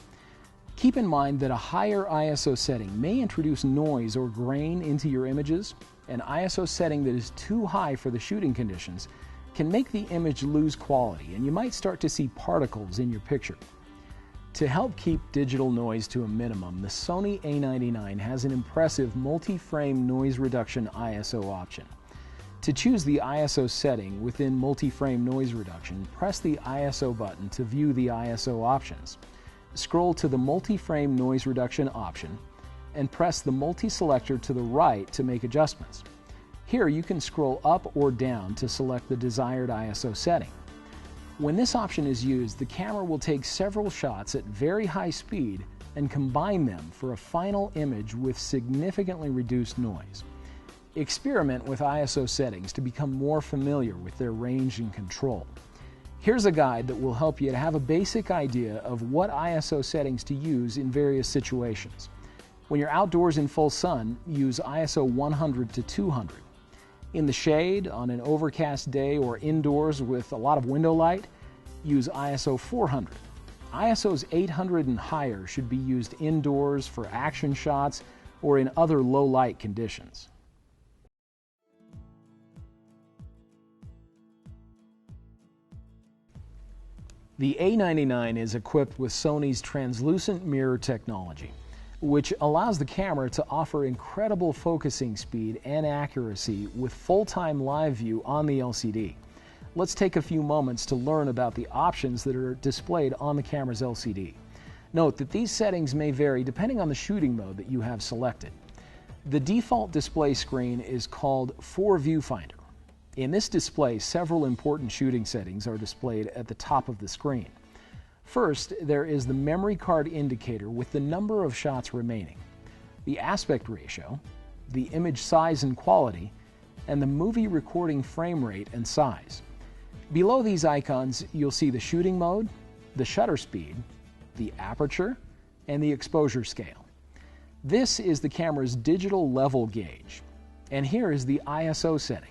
Keep in mind that a higher ISO setting may introduce noise or grain into your images. An ISO setting that is too high for the shooting conditions can make the image lose quality, and you might start to see particles in your picture. To help keep digital noise to a minimum, the Sony A99 has an impressive multi-frame noise reduction ISO option. To choose the ISO setting within multi-frame noise reduction, press the ISO button to view the ISO options. Scroll to the multi-frame noise reduction option and press the multi-selector to the right to make adjustments. Here you can scroll up or down to select the desired ISO setting. When this option is used, the camera will take several shots at very high speed and combine them for a final image with significantly reduced noise. Experiment with ISO settings to become more familiar with their range and control. Here's a guide that will help you to have a basic idea of what ISO settings to use in various situations. When you're outdoors in full sun, use ISO 100 to 200. In the shade, on an overcast day, or indoors with a lot of window light, use ISO 400. ISOs 800 and higher should be used indoors for action shots or in other low light conditions. The A99 is equipped with Sony's translucent mirror technology, which allows the camera to offer incredible focusing speed and accuracy with full-time live view on the LCD. Let's take a few moments to learn about the options that are displayed on the camera's LCD. Note that these settings may vary depending on the shooting mode that you have selected. The default display screen is called For Viewfinder. In this display, several important shooting settings are displayed at the top of the screen. First, there is the memory card indicator with the number of shots remaining, the aspect ratio, the image size and quality, and the movie recording frame rate and size. Below these icons, you'll see the shooting mode, the shutter speed, the aperture, and the exposure scale. This is the camera's digital level gauge, and here is the ISO setting.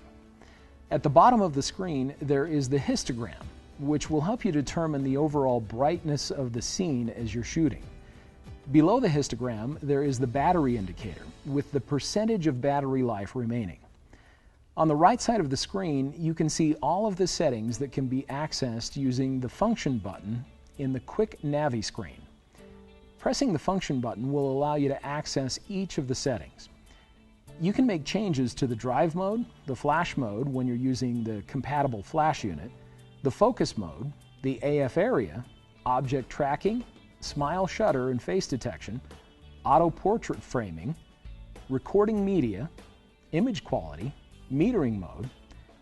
At the bottom of the screen, there is the histogram, which will help you determine the overall brightness of the scene as you're shooting. Below the histogram, there is the battery indicator, with the percentage of battery life remaining. On the right side of the screen, you can see all of the settings that can be accessed using the function button in the Quick Navi screen. Pressing the function button will allow you to access each of the settings. You can make changes to the drive mode, the flash mode when you're using the compatible flash unit, the focus mode, the AF area, object tracking, smile shutter and face detection, auto portrait framing, recording media, image quality, metering mode,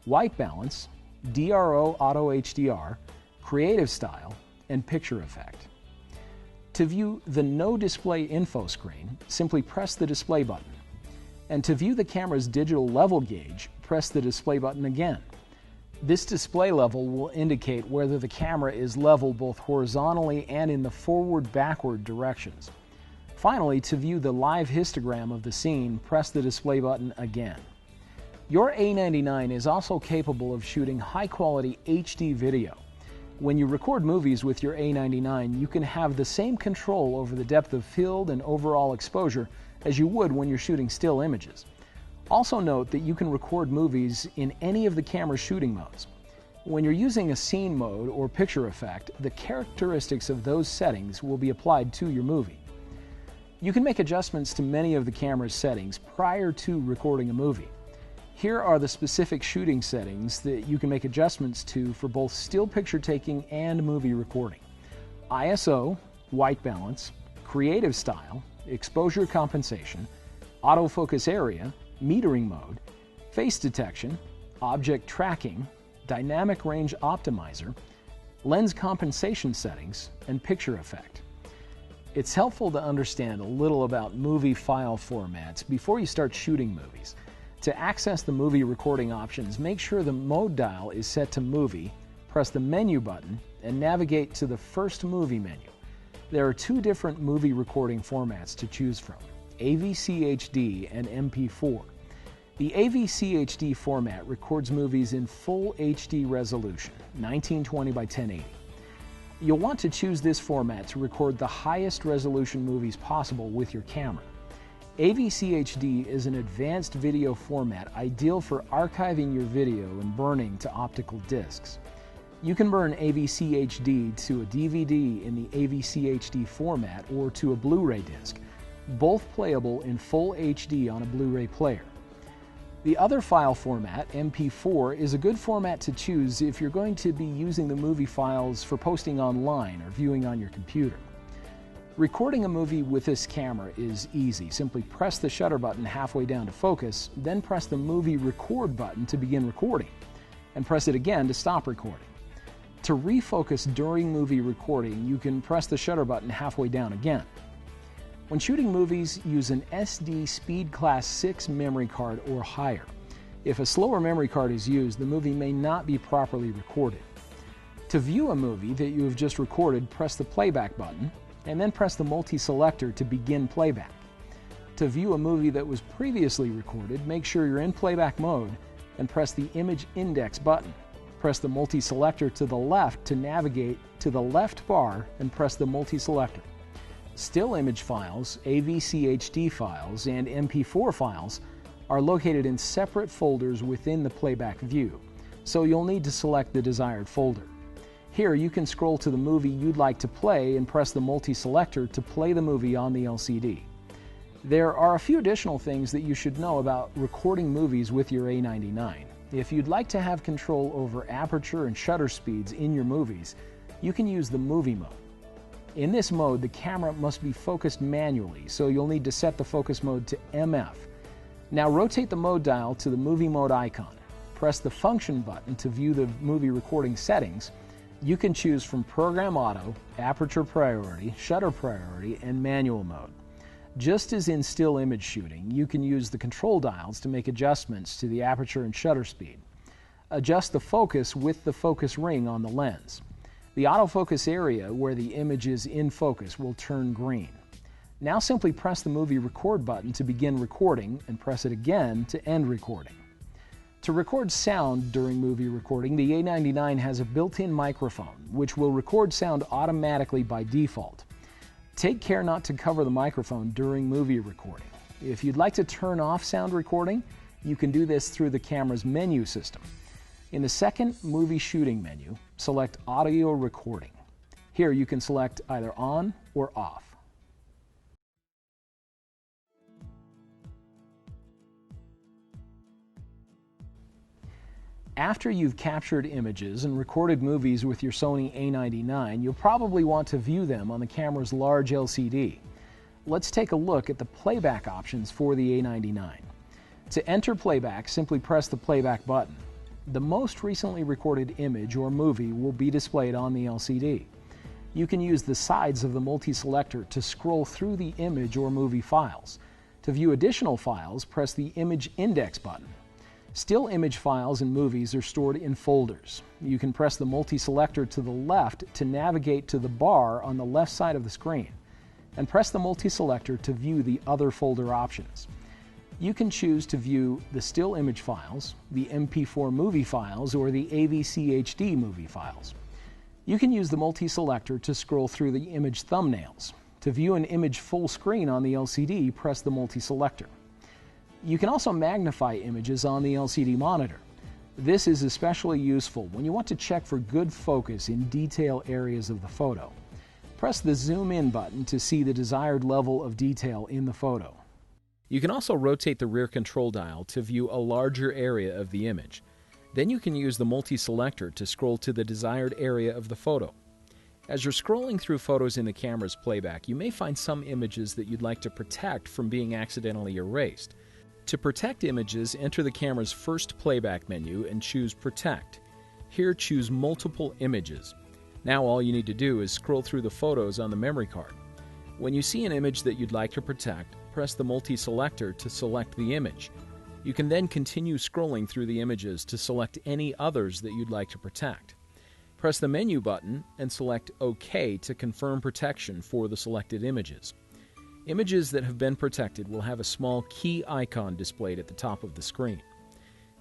white balance, DRO auto HDR, creative style, and picture effect. To view the No Display Info screen, simply press the display button. And to view the camera's digital level gauge, press the display button again. This display level will indicate whether the camera is level both horizontally and in the forward-backward directions. Finally, to view the live histogram of the scene, press the display button again. Your A99 is also capable of shooting high-quality HD video. When you record movies with your A99, you can have the same control over the depth of field and overall exposure as you would when you're shooting still images. Also note that you can record movies in any of the camera's shooting modes. When you're using a scene mode or picture effect, the characteristics of those settings will be applied to your movie. You can make adjustments to many of the camera's settings prior to recording a movie. Here are the specific shooting settings that you can make adjustments to for both still picture taking and movie recording. ISO, white balance, creative style, exposure compensation, autofocus area, metering mode, face detection, object tracking, dynamic range optimizer, lens compensation settings, and picture effect. It's helpful to understand a little about movie file formats before you start shooting movies. To access the movie recording options, make sure the mode dial is set to movie, press the menu button, and navigate to the first movie menu. There are two different movie recording formats to choose from, AVCHD and MP4. The AVCHD format records movies in full HD resolution, 1920 by 1080. You'll want to choose this format to record the highest resolution movies possible with your camera. AVCHD is an advanced video format ideal for archiving your video and burning to optical discs. You can burn AVCHD to a DVD in the AVCHD format or to a Blu-ray disc, both playable in full HD on a Blu-ray player. The other file format, MP4, is a good format to choose if you're going to be using the movie files for posting online or viewing on your computer. Recording a movie with this camera is easy. Simply press the shutter button halfway down to focus, then press the movie record button to begin recording, and press it again to stop recording. To refocus during movie recording, you can press the shutter button halfway down again. When shooting movies, use an SD Speed Class 6 memory card or higher. If a slower memory card is used, the movie may not be properly recorded. To view a movie that you have just recorded, press the playback button, and then press the multi-selector to begin playback. To view a movie that was previously recorded, make sure you're in playback mode and press the image index button. Press the multi-selector to the left to navigate to the left bar and press the multi-selector. Still image files, AVCHD files, and MP4 files are located in separate folders within the playback view, so you'll need to select the desired folder. Here you can scroll to the movie you'd like to play and press the multi-selector to play the movie on the LCD. There are a few additional things that you should know about recording movies with your A99. If you'd like to have control over aperture and shutter speeds in your movies, you can use the movie mode. In this mode, the camera must be focused manually, so you'll need to set the focus mode to MF. Now rotate the mode dial to the movie mode icon. Press the function button to view the movie recording settings. You can choose from Program Auto, Aperture Priority, Shutter Priority, and Manual mode. Just as in still image shooting, you can use the control dials to make adjustments to the aperture and shutter speed. Adjust the focus with the focus ring on the lens. The autofocus area where the image is in focus will turn green. Now simply press the movie record button to begin recording and press it again to end recording. To record sound during movie recording, the A99 has a built-in microphone which will record sound automatically by default. Take care not to cover the microphone during movie recording. If you'd like to turn off sound recording, you can do this through the camera's menu system. In the second movie shooting menu, select Audio Recording. Here you can select either on or off. After you've captured images and recorded movies with your Sony A99, you'll probably want to view them on the camera's large LCD. Let's take a look at the playback options for the A99. To enter playback, simply press the playback button. The most recently recorded image or movie will be displayed on the LCD. You can use the sides of the multi-selector to scroll through the image or movie files. To view additional files, press the Image Index button. Still image files and movies are stored in folders. You can press the multi-selector to the left to navigate to the bar on the left side of the screen, and press the multi-selector to view the other folder options. You can choose to view the still image files, the MP4 movie files, or the AVCHD movie files. You can use the multi-selector to scroll through the image thumbnails. To view an image full screen on the LCD, press the multi-selector. You can also magnify images on the LCD monitor. This is especially useful when you want to check for good focus in detail areas of the photo. Press the Zoom In button to see the desired level of detail in the photo. You can also rotate the rear control dial to view a larger area of the image. Then you can use the multi-selector to scroll to the desired area of the photo. As you're scrolling through photos in the camera's playback, you may find some images that you'd like to protect from being accidentally erased. To protect images, enter the camera's first playback menu and choose Protect. Here, choose Multiple Images. Now all you need to do is scroll through the photos on the memory card. When you see an image that you'd like to protect, press the multi-selector to select the image. You can then continue scrolling through the images to select any others that you'd like to protect. Press the menu button and select OK to confirm protection for the selected images. Images that have been protected will have a small key icon displayed at the top of the screen.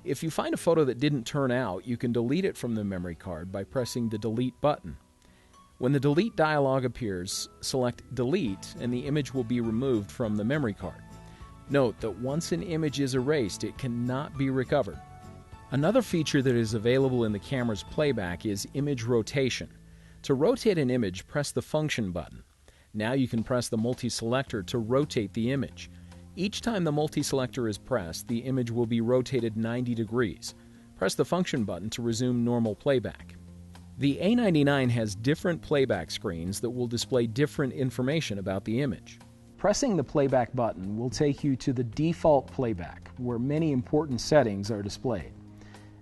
If you find a photo that didn't turn out, you can delete it from the memory card by pressing the Delete button. When the Delete dialog appears, select Delete and the image will be removed from the memory card. Note that once an image is erased, it cannot be recovered. Another feature that is available in the camera's playback is image rotation. To rotate an image, press the Function button. Now you can press the multi-selector to rotate the image. Each time the multi-selector is pressed, the image will be rotated 90 degrees. Press the Function button to resume normal playback. The A99 has different playback screens that will display different information about the image. Pressing the playback button will take you to the default playback, where many important settings are displayed.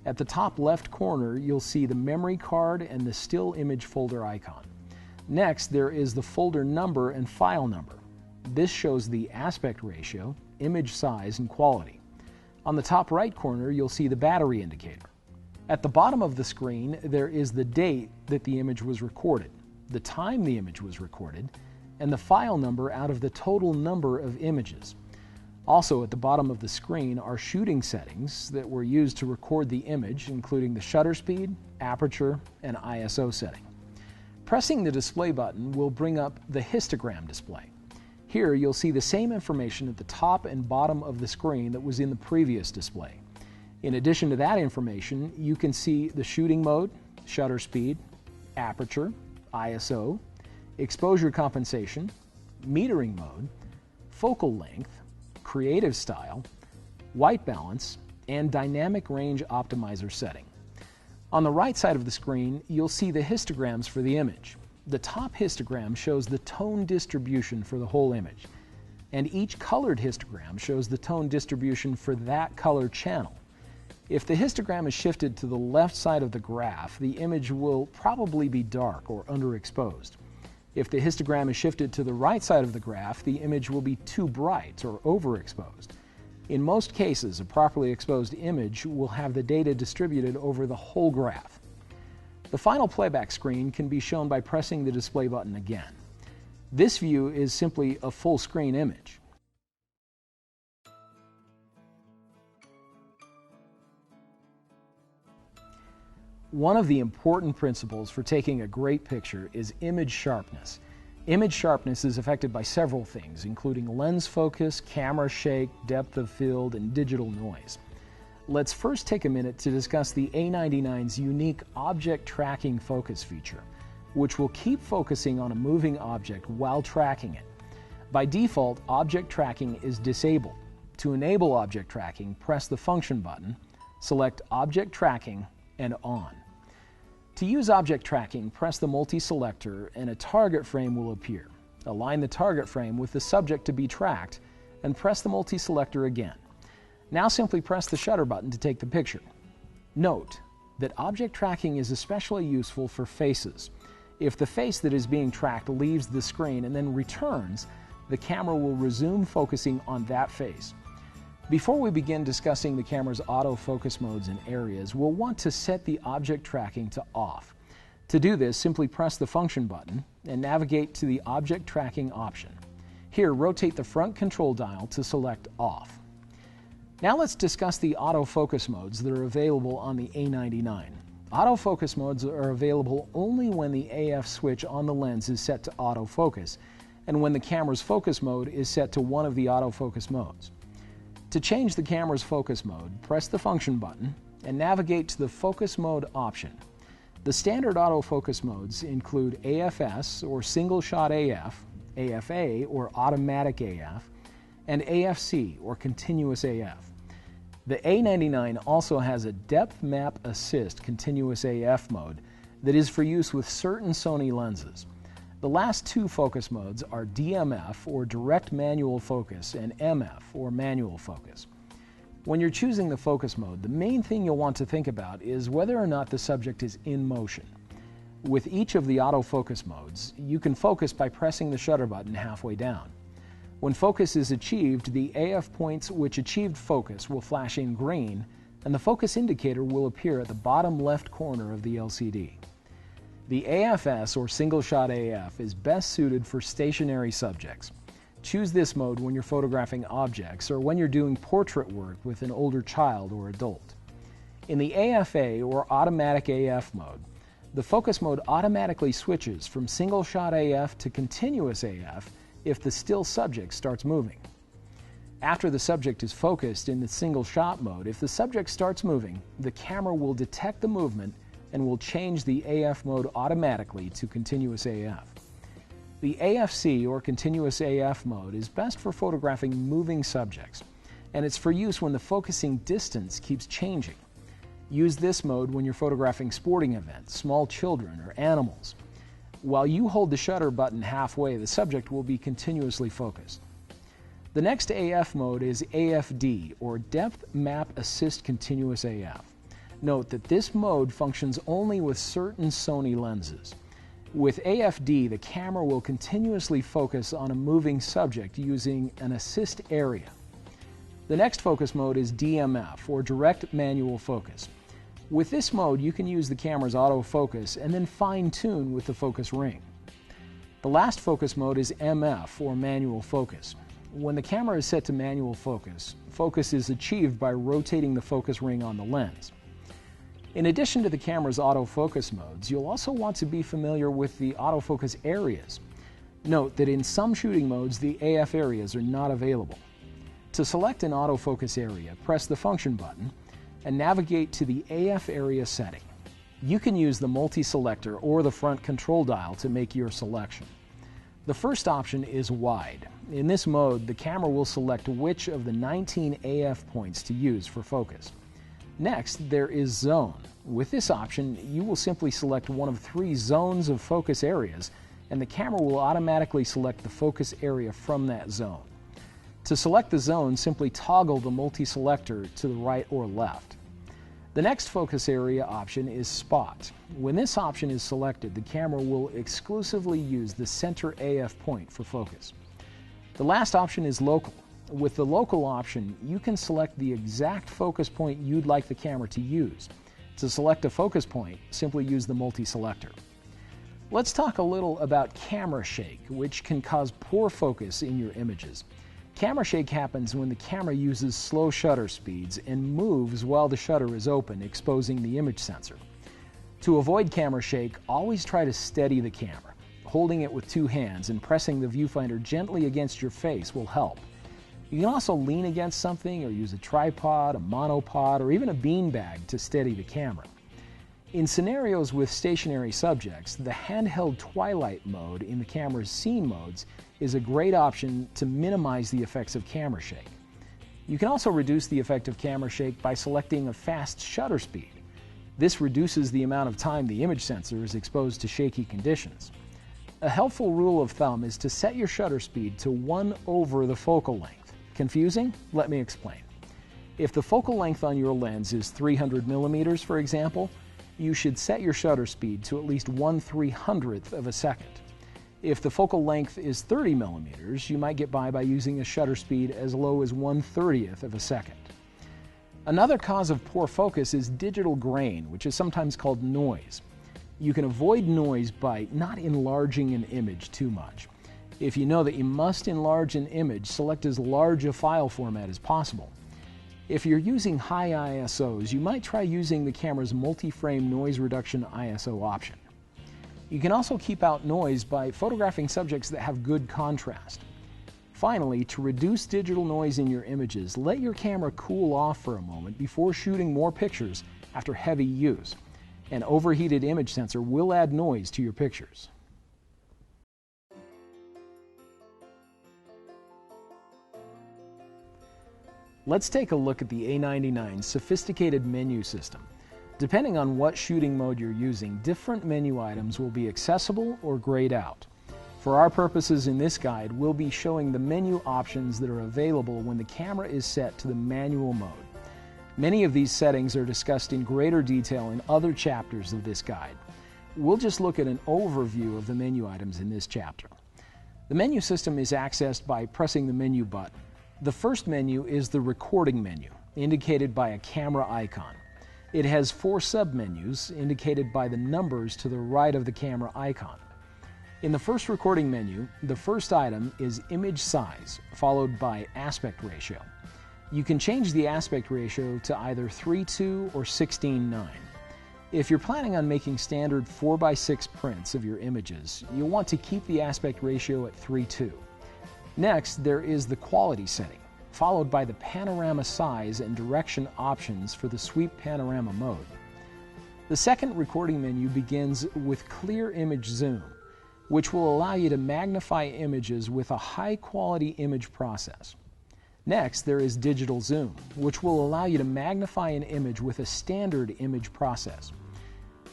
At the top left corner, you'll see the memory card and the still image folder icon. Next, there is the folder number and file number. This shows the aspect ratio, image size, and quality. On the top right corner, you'll see the battery indicator. At the bottom of the screen, there is the date that the image was recorded, the time the image was recorded, and the file number out of the total number of images. Also at the bottom of the screen are shooting settings that were used to record the image, including the shutter speed, aperture, and ISO setting. Pressing the display button will bring up the histogram display. Here you'll see the same information at the top and bottom of the screen that was in the previous display. In addition to that information, you can see the shooting mode, shutter speed, aperture, ISO, exposure compensation, metering mode, focal length, creative style, white balance, and dynamic range optimizer setting. On the right side of the screen, you'll see the histograms for the image. The top histogram shows the tone distribution for the whole image, and each colored histogram shows the tone distribution for that color channel. If the histogram is shifted to the left side of the graph, the image will probably be dark or underexposed. If the histogram is shifted to the right side of the graph, the image will be too bright or overexposed. In most cases, a properly exposed image will have the data distributed over the whole graph. The final playback screen can be shown by pressing the display button again. This view is simply a full screen image. One of the important principles for taking a great picture is image sharpness. Image sharpness is affected by several things, including lens focus, camera shake, depth of field, and digital noise. Let's first take a minute to discuss the A99's unique object tracking focus feature, which will keep focusing on a moving object while tracking it. By default, object tracking is disabled. To enable object tracking, press the Function button, select Object Tracking, and On. To use object tracking, press the multi-selector and a target frame will appear. Align the target frame with the subject to be tracked and press the multi-selector again. Now simply press the shutter button to take the picture. Note that object tracking is especially useful for faces. If the face that is being tracked leaves the screen and then returns, the camera will resume focusing on that face. Before we begin discussing the camera's autofocus modes and areas, we'll want to set the object tracking to off. To do this, simply press the Function button and navigate to the Object Tracking option. Here, rotate the front control dial to select Off. Now let's discuss the autofocus modes that are available on the A99. Autofocus modes are available only when the AF switch on the lens is set to autofocus and when the camera's focus mode is set to one of the autofocus modes. To change the camera's focus mode, press the Function button and navigate to the Focus Mode option. The standard autofocus modes include AFS or Single Shot AF, AFA or Automatic AF, and AFC, or continuous AF. The a99 also has a depth map assist continuous AF mode that is for use with certain Sony lenses. The last two focus modes are DMF, or direct manual focus, and MF, or manual focus. When you're choosing the focus mode, the main thing you'll want to think about is whether or not the subject is in motion. With each of the autofocus modes, you can focus by pressing the shutter button halfway down. When focus is achieved, the AF points which achieved focus will flash in green, and the focus indicator will appear at the bottom left corner of the LCD. The AFS, or single shot AF, is best suited for stationary subjects. Choose this mode when you're photographing objects or when you're doing portrait work with an older child or adult. In the AFA, or automatic AF mode, the focus mode automatically switches from single shot AF to continuous AF if the still subject starts moving. After the subject is focused in the single shot mode, if the subject starts moving, the camera will detect the movement and will change the AF mode automatically to continuous AF. The AFC, or continuous AF mode, is best for photographing moving subjects, and it's for use when the focusing distance keeps changing. Use this mode when you're photographing sporting events, small children, or animals. While you hold the shutter button halfway, the subject will be continuously focused. The next AF mode is AFD, or Depth Map Assist Continuous AF. Note that this mode functions only with certain Sony lenses. With AFD, the camera will continuously focus on a moving subject using an assist area. The next focus mode is DMF, or Direct Manual Focus. With this mode, you can use the camera's autofocus and then fine-tune with the focus ring. The last focus mode is MF, or Manual Focus. When the camera is set to manual focus, focus is achieved by rotating the focus ring on the lens. In addition to the camera's autofocus modes, you'll also want to be familiar with the autofocus areas. Note that in some shooting modes, the AF areas are not available. To select an autofocus area, press the function button and navigate to the AF area setting. You can use the multi-selector or the front control dial to make your selection. The first option is wide. In this mode, the camera will select which of the 19 AF points to use for focus. Next, there is zone. With this option, you will simply select one of 3 zones of focus areas, and the camera will automatically select the focus area from that zone. To select the zone, simply toggle the multi-selector to the right or left. The next focus area option is spot. When this option is selected, the camera will exclusively use the center AF point for focus. The last option is local. With the local option, you can select the exact focus point you'd like the camera to use. To select a focus point, simply use the multi-selector. Let's talk a little about camera shake, which can cause poor focus in your images. Camera shake happens when the camera uses slow shutter speeds and moves while the shutter is open, exposing the image sensor. To avoid camera shake, always try to steady the camera. Holding it with 2 hands and pressing the viewfinder gently against your face will help. You can also lean against something or use a tripod, a monopod, or even a beanbag to steady the camera. In scenarios with stationary subjects, the handheld twilight mode in the camera's scene modes is a great option to minimize the effects of camera shake. You can also reduce the effect of camera shake by selecting a fast shutter speed. This reduces the amount of time the image sensor is exposed to shaky conditions. A helpful rule of thumb is to set your shutter speed to 1 over the focal length. Confusing? Let me explain. If the focal length on your lens is 300 millimeters, for example, you should set your shutter speed to at least 1/300th of a second. If the focal length is 30 millimeters, you might get by using a shutter speed as low as 1/30th of a second. Another cause of poor focus is digital grain, which is sometimes called noise. You can avoid noise by not enlarging an image too much. If you know that you must enlarge an image, select as large a file format as possible. If you're using high ISOs, you might try using the camera's multi-frame noise reduction ISO option. You can also keep out noise by photographing subjects that have good contrast. Finally, to reduce digital noise in your images, let your camera cool off for a moment before shooting more pictures after heavy use. An overheated image sensor will add noise to your pictures. Let's take a look at the A99 sophisticated menu system. Depending on what shooting mode you're using, different menu items will be accessible or grayed out. For our purposes in this guide, we'll be showing the menu options that are available when the camera is set to the manual mode. Many of these settings are discussed in greater detail in other chapters of this guide. We'll just look at an overview of the menu items in this chapter. The menu system is accessed by pressing the menu button. The first menu is the recording menu, indicated by a camera icon. It has 4 submenus, indicated by the numbers to the right of the camera icon. In the first recording menu, the first item is image size, followed by aspect ratio. You can change the aspect ratio to either 3:2 or 16:9. If you're planning on making standard 4:6 prints of your images, you'll want to keep the aspect ratio at 3:2. Next, there is the quality setting, followed by the panorama size and direction options for the sweep panorama mode. The second recording menu begins with clear image zoom, which will allow you to magnify images with a high-quality image process. Next, there is digital zoom, which will allow you to magnify an image with a standard image process.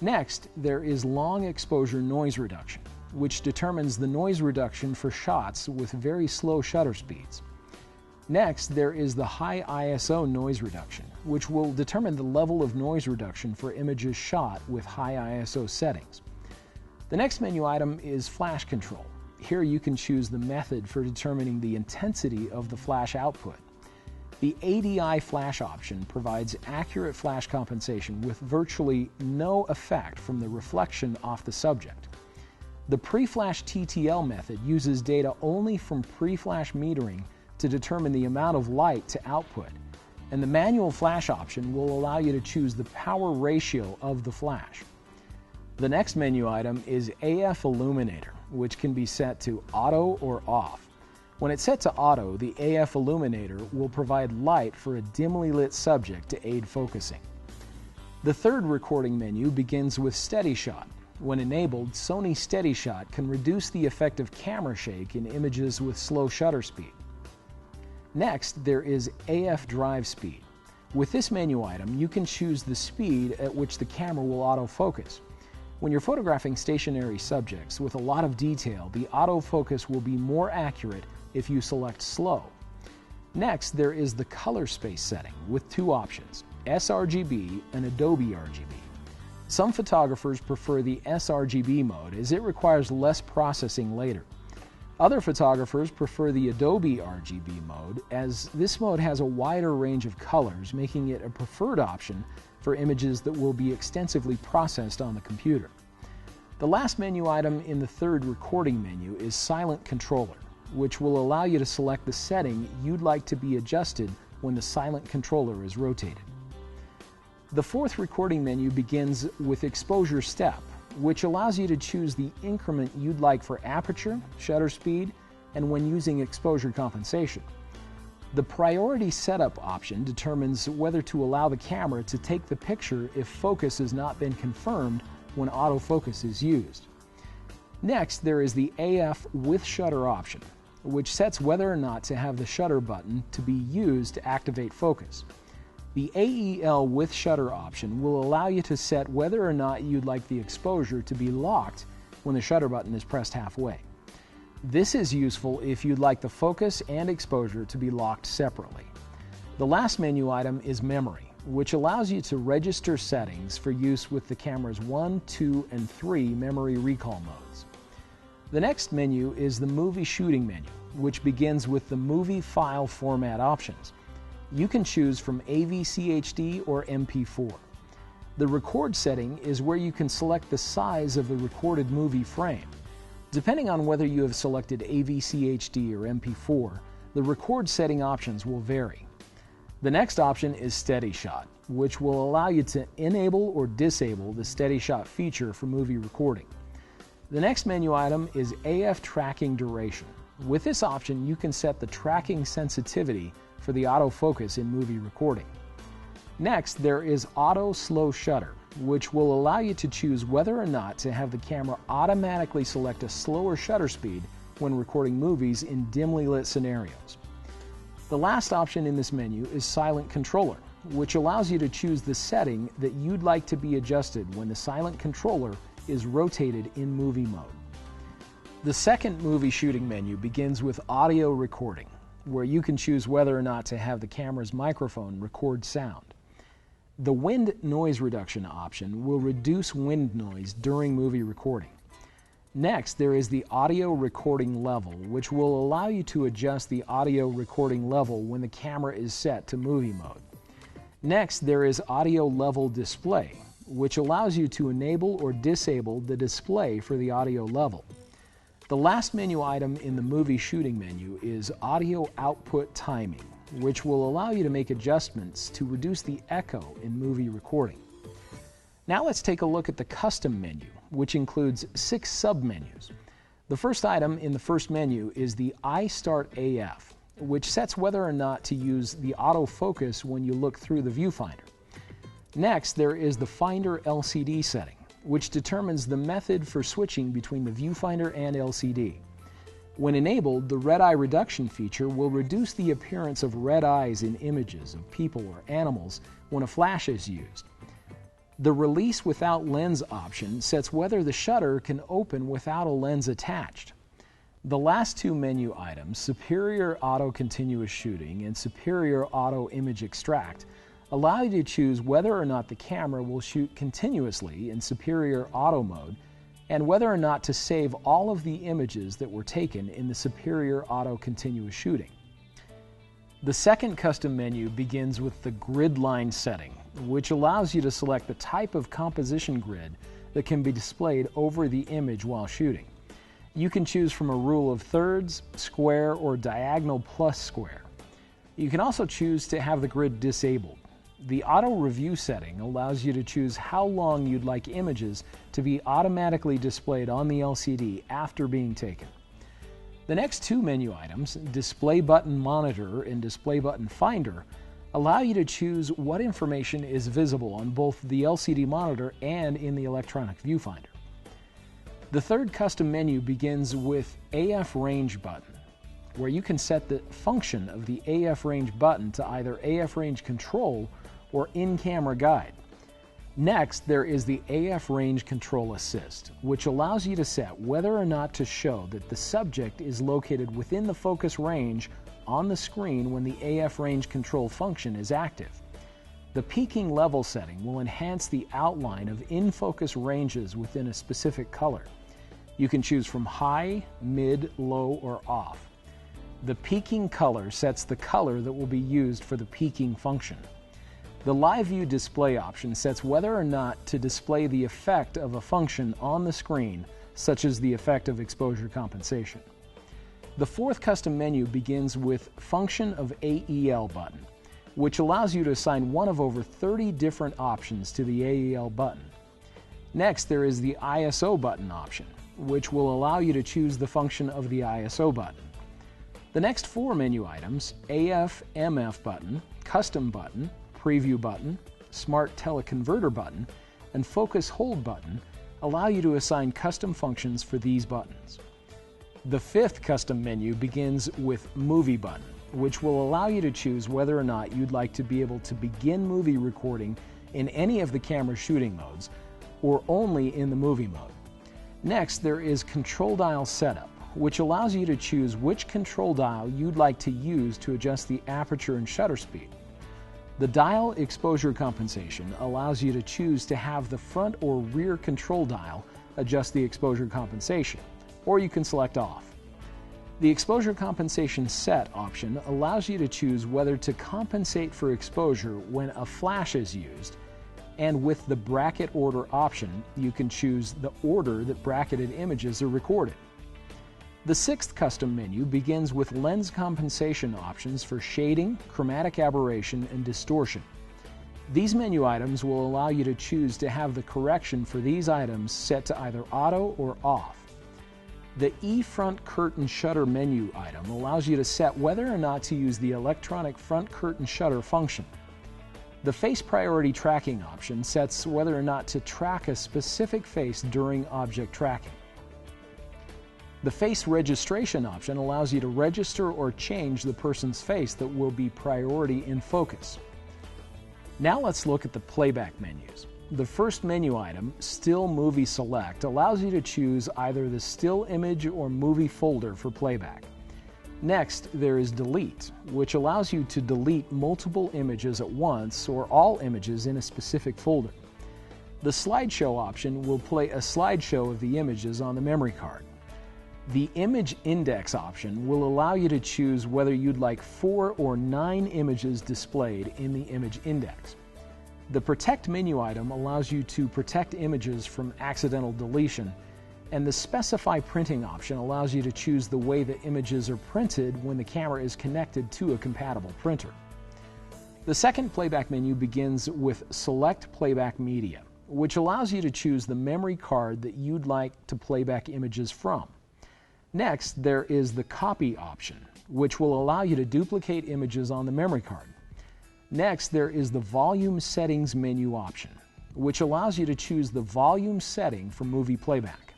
Next, there is long exposure noise reduction, which determines the noise reduction for shots with very slow shutter speeds. Next, there is the high ISO noise reduction, which will determine the level of noise reduction for images shot with high ISO settings. The next menu item is flash control. Here you can choose the method for determining the intensity of the flash output. The ADI flash option provides accurate flash compensation with virtually no effect from the reflection off the subject. The pre-flash TTL method uses data only from pre-flash metering to determine the amount of light to output, and the manual flash option will allow you to choose the power ratio of the flash. The next menu item is AF Illuminator, which can be set to auto or off. When it's set to auto, the AF Illuminator will provide light for a dimly lit subject to aid focusing. The third recording menu begins with Steady Shot. When enabled, Sony Steady Shot can reduce the effect of camera shake in images with slow shutter speed. Next, there is AF Drive Speed. With this menu item, you can choose the speed at which the camera will autofocus. When you're photographing stationary subjects with a lot of detail, the autofocus will be more accurate if you select slow. Next, there is the color space setting with 2 options, sRGB and Adobe RGB. Some photographers prefer the sRGB mode as it requires less processing later. Other photographers prefer the Adobe RGB mode as this mode has a wider range of colors, making it a preferred option for images that will be extensively processed on the computer. The last menu item in the third recording menu is Silent Controller, which will allow you to select the setting you'd like to be adjusted when the silent controller is rotated. The fourth recording menu begins with Exposure Step, which allows you to choose the increment you'd like for aperture, shutter speed, and when using exposure compensation. The Priority Setup option determines whether to allow the camera to take the picture if focus has not been confirmed when autofocus is used. Next, there is the AF with Shutter option, which sets whether or not to have the shutter button to be used to activate focus. The AEL with Shutter option will allow you to set whether or not you'd like the exposure to be locked when the shutter button is pressed halfway. This is useful if you'd like the focus and exposure to be locked separately. The last menu item is Memory, which allows you to register settings for use with the camera's 1, 2, and 3 memory recall modes. The next menu is the Movie Shooting menu, which begins with the Movie File Format options. You can choose from AVCHD or MP4. The Record setting is where you can select the size of the recorded movie frame. Depending on whether you have selected AVCHD or MP4, the Record setting options will vary. The next option is Steady Shot, which will allow you to enable or disable the Steady Shot feature for movie recording. The next menu item is AF Tracking Duration. With this option, you can set the tracking sensitivity for the autofocus in movie recording. Next, there is Auto Slow Shutter, which will allow you to choose whether or not to have the camera automatically select a slower shutter speed when recording movies in dimly lit scenarios. The last option in this menu is Silent Controller, which allows you to choose the setting that you'd like to be adjusted when the silent controller is rotated in movie mode. The second movie shooting menu begins with Audio Recording, where you can choose whether or not to have the camera's microphone record sound. The Wind Noise Reduction option will reduce wind noise during movie recording. Next, there is the Audio Recording Level, which will allow you to adjust the audio recording level when the camera is set to movie mode. Next, there is Audio Level Display, which allows you to enable or disable the display for the audio level. The last menu item in the movie shooting menu is Audio Output Timing, which will allow you to make adjustments to reduce the echo in movie recording. Now let's take a look at the custom menu, which includes 6 sub-menus. The first item in the first menu is the iStart AF, which sets whether or not to use the autofocus when you look through the viewfinder. Next, there is the Finder LCD setting, which determines the method for switching between the viewfinder and LCD. When enabled, the red eye reduction feature will reduce the appearance of red eyes in images of people or animals when a flash is used. The Release Without Lens option sets whether the shutter can open without a lens attached. The last 2 menu items, Superior Auto Continuous Shooting and Superior Auto Image Extract, allow you to choose whether or not the camera will shoot continuously in Superior Auto mode and whether or not to save all of the images that were taken in the Superior Auto Continuous Shooting. The second custom menu begins with the Grid Line setting, which allows you to select the type of composition grid that can be displayed over the image while shooting. You can choose from a rule of thirds, square, or diagonal plus square. You can also choose to have the grid disabled. The Auto Review setting allows you to choose how long you'd like images to be automatically displayed on the LCD after being taken. The next 2 menu items, Display Button Monitor and Display Button Finder, allow you to choose what information is visible on both the LCD monitor and in the electronic viewfinder. The third custom menu begins with AF Range button, where you can set the function of the AF Range button to either AF Range Control or In-Camera Guide. Next, there is the AF Range Control Assist, which allows you to set whether or not to show that the subject is located within the focus range on the screen when the AF Range Control function is active. The peaking level setting will enhance the outline of in-focus ranges within a specific color. You can choose from high, mid, low, or off. The peaking color sets the color that will be used for the peaking function. The Live View Display option sets whether or not to display the effect of a function on the screen, such as the effect of exposure compensation. The fourth custom menu begins with Function of AEL button, which allows you to assign one of over 30 different options to the AEL button. Next, there is the ISO button option, which will allow you to choose the function of the ISO button. The next 4 menu items, AF/MF button, Custom button, Preview button, Smart Teleconverter button, and Focus Hold button, allow you to assign custom functions for these buttons. The 5th custom menu begins with Movie button, which will allow you to choose whether or not you'd like to be able to begin movie recording in any of the camera's shooting modes, or only in the movie mode. Next, there is Control Dial Setup, which allows you to choose which control dial you'd like to use to adjust the aperture and shutter speed. The Dial Exposure Compensation allows you to choose to have the front or rear control dial adjust the exposure compensation, or you can select off. The Exposure Compensation Set option allows you to choose whether to compensate for exposure when a flash is used, and with the Bracket Order option, you can choose the order that bracketed images are recorded. The 6th custom menu begins with lens compensation options for shading, chromatic aberration, and distortion. These menu items will allow you to choose to have the correction for these items set to either auto or off. The E-Front Curtain Shutter menu item allows you to set whether or not to use the electronic front curtain shutter function. The Face Priority Tracking option sets whether or not to track a specific face during object tracking. The face registration option allows you to register or change the person's face that will be priority in focus. Now let's look at the playback menus. The first menu item, Still Movie Select, allows you to choose either the still image or movie folder for playback. Next, there is Delete, which allows you to delete multiple images at once or all images in a specific folder. The Slideshow option will play a slideshow of the images on the memory card. The Image Index option will allow you to choose whether you'd like 4 or 9 images displayed in the image index. The Protect menu item allows you to protect images from accidental deletion, and the Specify Printing option allows you to choose the way the images are printed when the camera is connected to a compatible printer. The second playback menu begins with Select Playback Media, which allows you to choose the memory card that you'd like to playback images from. Next, there is the Copy option, which will allow you to duplicate images on the memory card. Next, there is the Volume Settings menu option, which allows you to choose the volume setting for movie playback.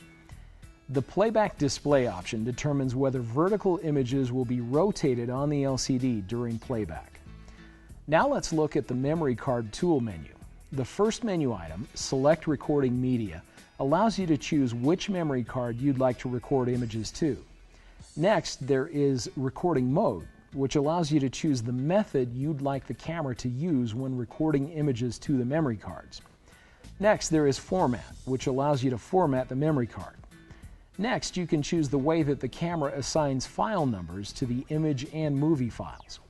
The Playback Display option determines whether vertical images will be rotated on the LCD during playback. Now let's look at the Memory Card Tool menu. The first menu item, Select Recording Media, allows you to choose which memory card you'd like to record images to. Next, there is Recording Mode, which allows you to choose the method you'd like the camera to use when recording images to the memory cards. Next, there is Format, which allows you to format the memory card. Next, you can choose the way that the camera assigns file numbers to the image and movie files.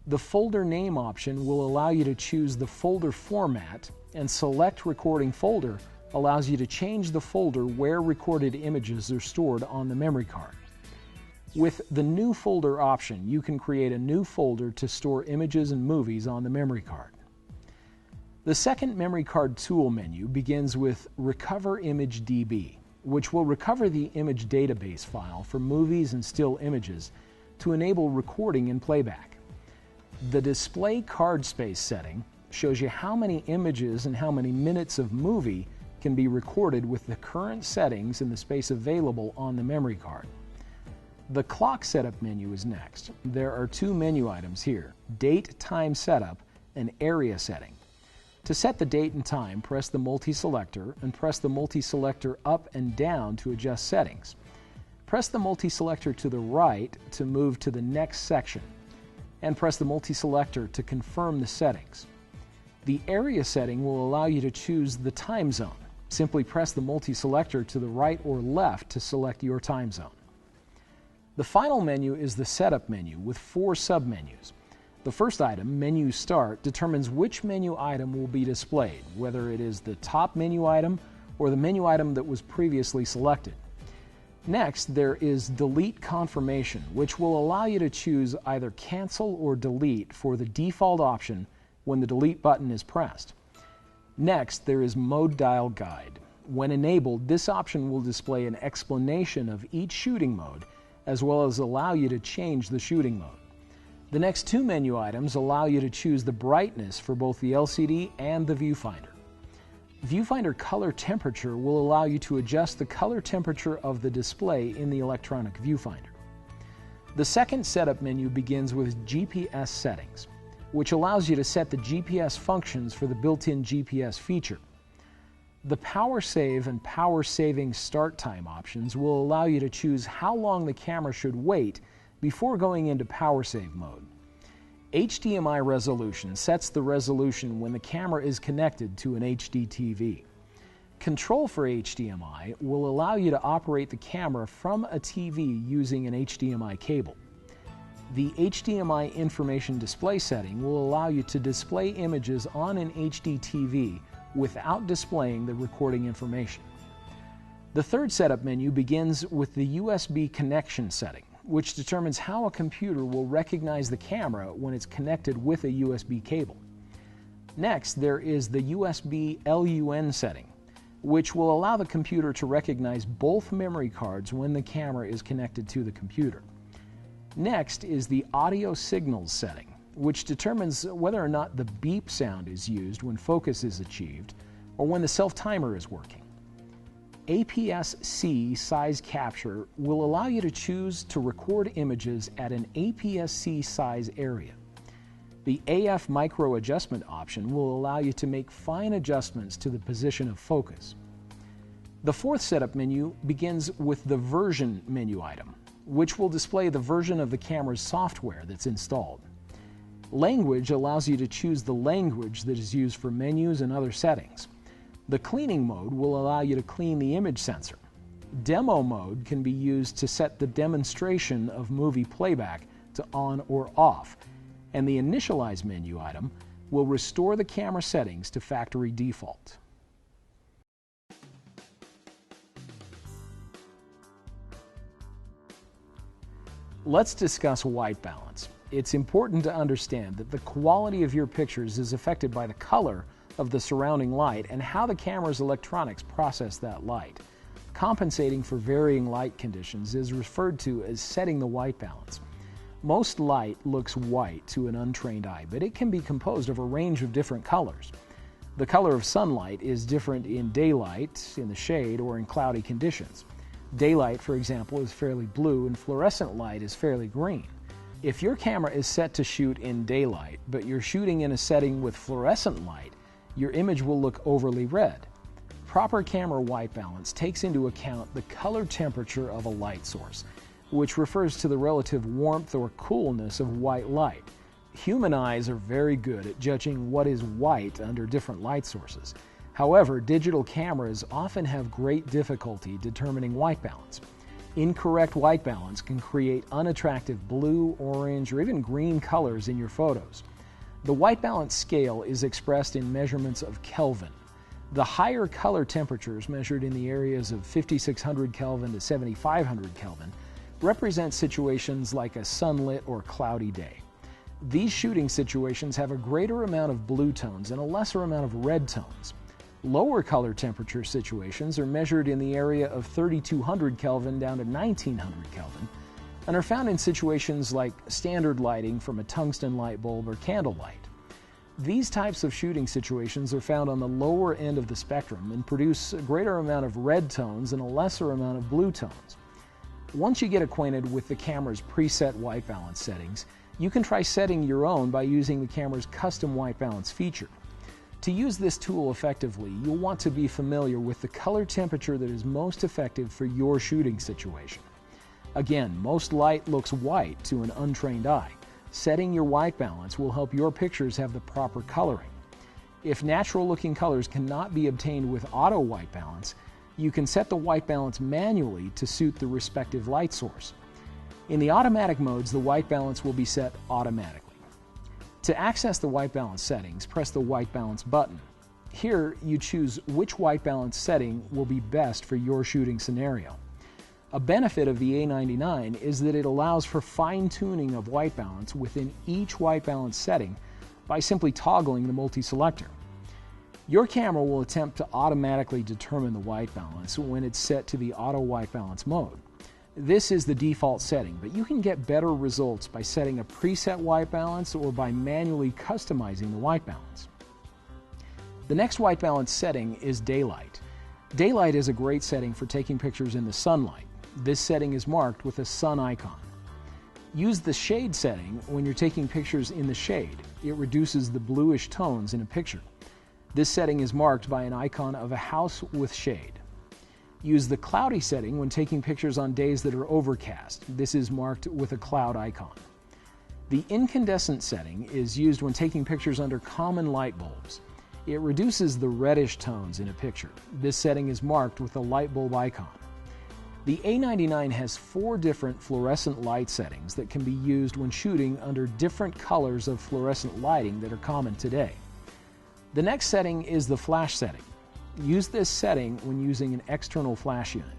The Folder Name option will allow you to choose the folder format, and Select Recording Folder allows you to change the folder where recorded images are stored on the memory card. With the New Folder option, you can create a new folder to store images and movies on the memory card. The second memory card tool menu begins with Recover Image DB, which will recover the image database file for movies and still images to enable recording and playback. The Display Card Space setting shows you how many images and how many minutes of movie can be recorded with the current settings in the space available on the memory card. The Clock Setup menu is next. There are two menu items here, Date Time Setup and Area Setting. To set the date and time, press the multi-selector and press the multi-selector up and down to adjust settings. Press the multi-selector to the right to move to the next section, and press the multi-selector to confirm the settings. The area setting will allow you to choose the time zone. Simply press the multi-selector to the right or left to select your time zone. The final menu is the Setup menu with 4 submenus. The first item, Menu Start, determines which menu item will be displayed, whether it is the top menu item or the menu item that was previously selected. Next, there is Delete Confirmation, which will allow you to choose either Cancel or Delete for the default option when the Delete button is pressed. Next, there is Mode Dial Guide. When enabled, this option will display an explanation of each shooting mode, as well as allow you to change the shooting mode. The next 2 menu items allow you to choose the brightness for both the LCD and the viewfinder. Viewfinder Color Temperature will allow you to adjust the color temperature of the display in the electronic viewfinder. The second setup menu begins with GPS settings, which allows you to set the GPS functions for the built-in GPS feature. The Power Save and Power Saving Start Time options will allow you to choose how long the camera should wait before going into Power Save mode. HDMI resolution sets the resolution when the camera is connected to an HD TV. Control for HDMI will allow you to operate the camera from a TV using an HDMI cable. The HDMI information display setting will allow you to display images on an HD TV without displaying the recording information. The third setup menu begins with the USB connection setting, which determines how a computer will recognize the camera when it's connected with a USB cable. Next, there is the USB LUN setting, which will allow the computer to recognize both memory cards when the camera is connected to the computer. Next is the audio signals setting, which determines whether or not the beep sound is used when focus is achieved or when the self-timer is working. APS-C size capture will allow you to choose to record images at an APS-C size area. The AF micro adjustment option will allow you to make fine adjustments to the position of focus. The fourth setup menu begins with the version menu item, which will display the version of the camera's software that's installed. Language allows you to choose the language that is used for menus and other settings. The cleaning mode will allow you to clean the image sensor. Demo mode can be used to set the demonstration of movie playback to on or off, and the initialize menu item will restore the camera settings to factory default. Let's discuss white balance. It's important to understand that the quality of your pictures is affected by the color of the surrounding light and how the camera's electronics process that light. Compensating for varying light conditions is referred to as setting the white balance. Most light looks white to an untrained eye, but it can be composed of a range of different colors. The color of sunlight is different in daylight, in the shade, or in cloudy conditions. Daylight, for example, is fairly blue and fluorescent light is fairly green. If your camera is set to shoot in daylight, but you're shooting in a setting with fluorescent light, your image will look overly red. Proper camera white balance takes into account the color temperature of a light source, which refers to the relative warmth or coolness of white light. Human eyes are very good at judging what is white under different light sources. However, digital cameras often have great difficulty determining white balance. Incorrect white balance can create unattractive blue, orange, or even green colors in your photos. The white balance scale is expressed in measurements of Kelvin. The higher color temperatures, measured in the areas of 5600 Kelvin to 7500 Kelvin, represent situations like a sunlit or cloudy day. These shooting situations have a greater amount of blue tones and a lesser amount of red tones. Lower color temperature situations are measured in the area of 3200 Kelvin down to 1900 Kelvin and are found in situations like standard lighting from a tungsten light bulb or candlelight. These types of shooting situations are found on the lower end of the spectrum and produce a greater amount of red tones and a lesser amount of blue tones. Once you get acquainted with the camera's preset white balance settings, you can try setting your own by using the camera's custom white balance feature. To use this tool effectively, you'll want to be familiar with the color temperature that is most effective for your shooting situation. Again, most light looks white to an untrained eye. Setting your white balance will help your pictures have the proper coloring. If natural-looking colors cannot be obtained with auto white balance, you can set the white balance manually to suit the respective light source. In the automatic modes, the white balance will be set automatically. To access the white balance settings, press the white balance button. Here, you choose which white balance setting will be best for your shooting scenario. A benefit of the A99 is that it allows for fine-tuning of white balance within each white balance setting by simply toggling the multi-selector. Your camera will attempt to automatically determine the white balance when it's set to the auto white balance mode. This is the default setting, but you can get better results by setting a preset white balance or by manually customizing the white balance. The next white balance setting is daylight. Daylight is a great setting for taking pictures in the sunlight. This setting is marked with a sun icon. Use the shade setting when you're taking pictures in the shade. It reduces the bluish tones in a picture. This setting is marked by an icon of a house with shade. Use the cloudy setting when taking pictures on days that are overcast. This is marked with a cloud icon. The incandescent setting is used when taking pictures under common light bulbs. It reduces the reddish tones in a picture. This setting is marked with a light bulb icon. The A99 has 4 different fluorescent light settings that can be used when shooting under different colors of fluorescent lighting that are common today. The next setting is the flash setting. Use this setting when using an external flash unit.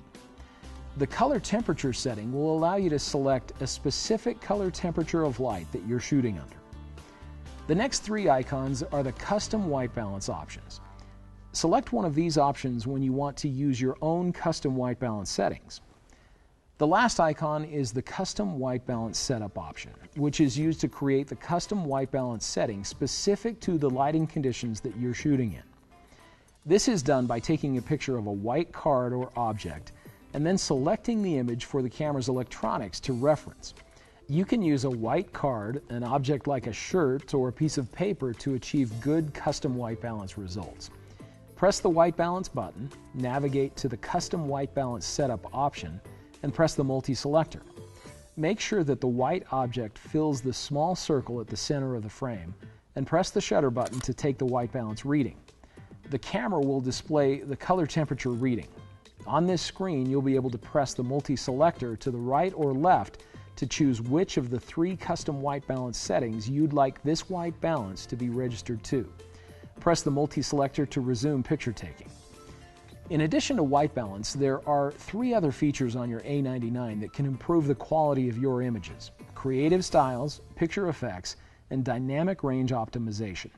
The color temperature setting will allow you to select a specific color temperature of light that you're shooting under. The next 3 icons are the custom white balance options. Select one of these options when you want to use your own custom white balance settings. The last icon is the custom white balance setup option, which is used to create the custom white balance setting specific to the lighting conditions that you're shooting in. This is done by taking a picture of a white card or object and then selecting the image for the camera's electronics to reference. You can use a white card, an object like a shirt, or a piece of paper to achieve good custom white balance results. Press the white balance button, navigate to the custom white balance setup option, and press the multi-selector. Make sure that the white object fills the small circle at the center of the frame, and press the shutter button to take the white balance reading. The camera will display the color temperature reading. On this screen, you'll be able to press the multi-selector to the right or left to choose which of the 3 custom white balance settings you'd like this white balance to be registered to. Press the multi-selector to resume picture taking. In addition to white balance, there are 3 other features on your A99 that can improve the quality of your images: creative styles, picture effects, and dynamic range optimization.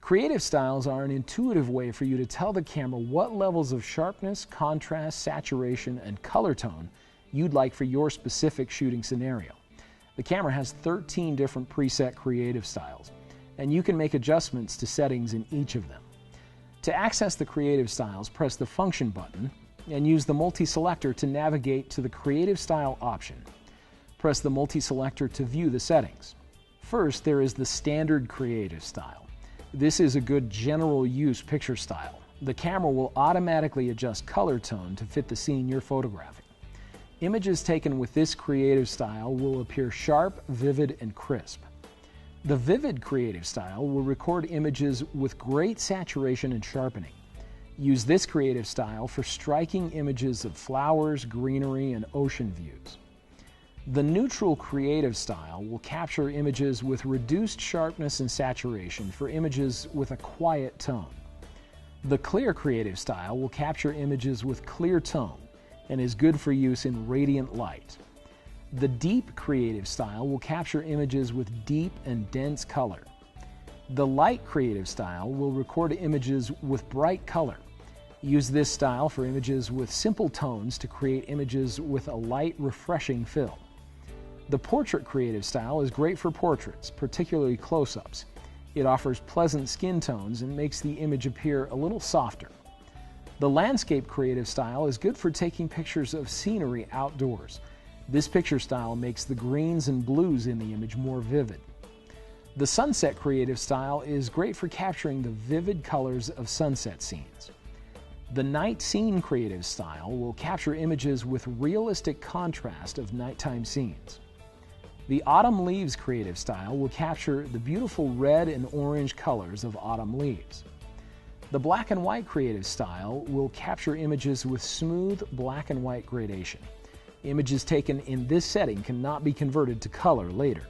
Creative styles are an intuitive way for you to tell the camera what levels of sharpness, contrast, saturation, and color tone you'd like for your specific shooting scenario. The camera has 13 different preset creative styles, and you can make adjustments to settings in each of them. To access the creative styles, press the Function button and use the multi-selector to navigate to the Creative Style option. Press the multi-selector to view the settings. First, there is the Standard Creative Style. This is a good general use picture style. The camera will automatically adjust color tone to fit the scene you're photographing. Images taken with this creative style will appear sharp, vivid, and crisp. The Vivid creative style will record images with great saturation and sharpening. Use this creative style for striking images of flowers, greenery, and ocean views. The Neutral creative style will capture images with reduced sharpness and saturation for images with a quiet tone. The Clear creative style will capture images with clear tone and is good for use in radiant light. The Deep creative style will capture images with deep and dense color. The Light creative style will record images with bright color. Use this style for images with simple tones to create images with a light, refreshing fill. The Portrait creative style is great for portraits, particularly close-ups. It offers pleasant skin tones and makes the image appear a little softer. The Landscape creative style is good for taking pictures of scenery outdoors. This picture style makes the greens and blues in the image more vivid. The Sunset creative style is great for capturing the vivid colors of sunset scenes. The Night Scene creative style will capture images with realistic contrast of nighttime scenes. The Autumn Leaves creative style will capture the beautiful red and orange colors of autumn leaves. The Black and White creative style will capture images with smooth black and white gradation. Images taken in this setting cannot be converted to color later.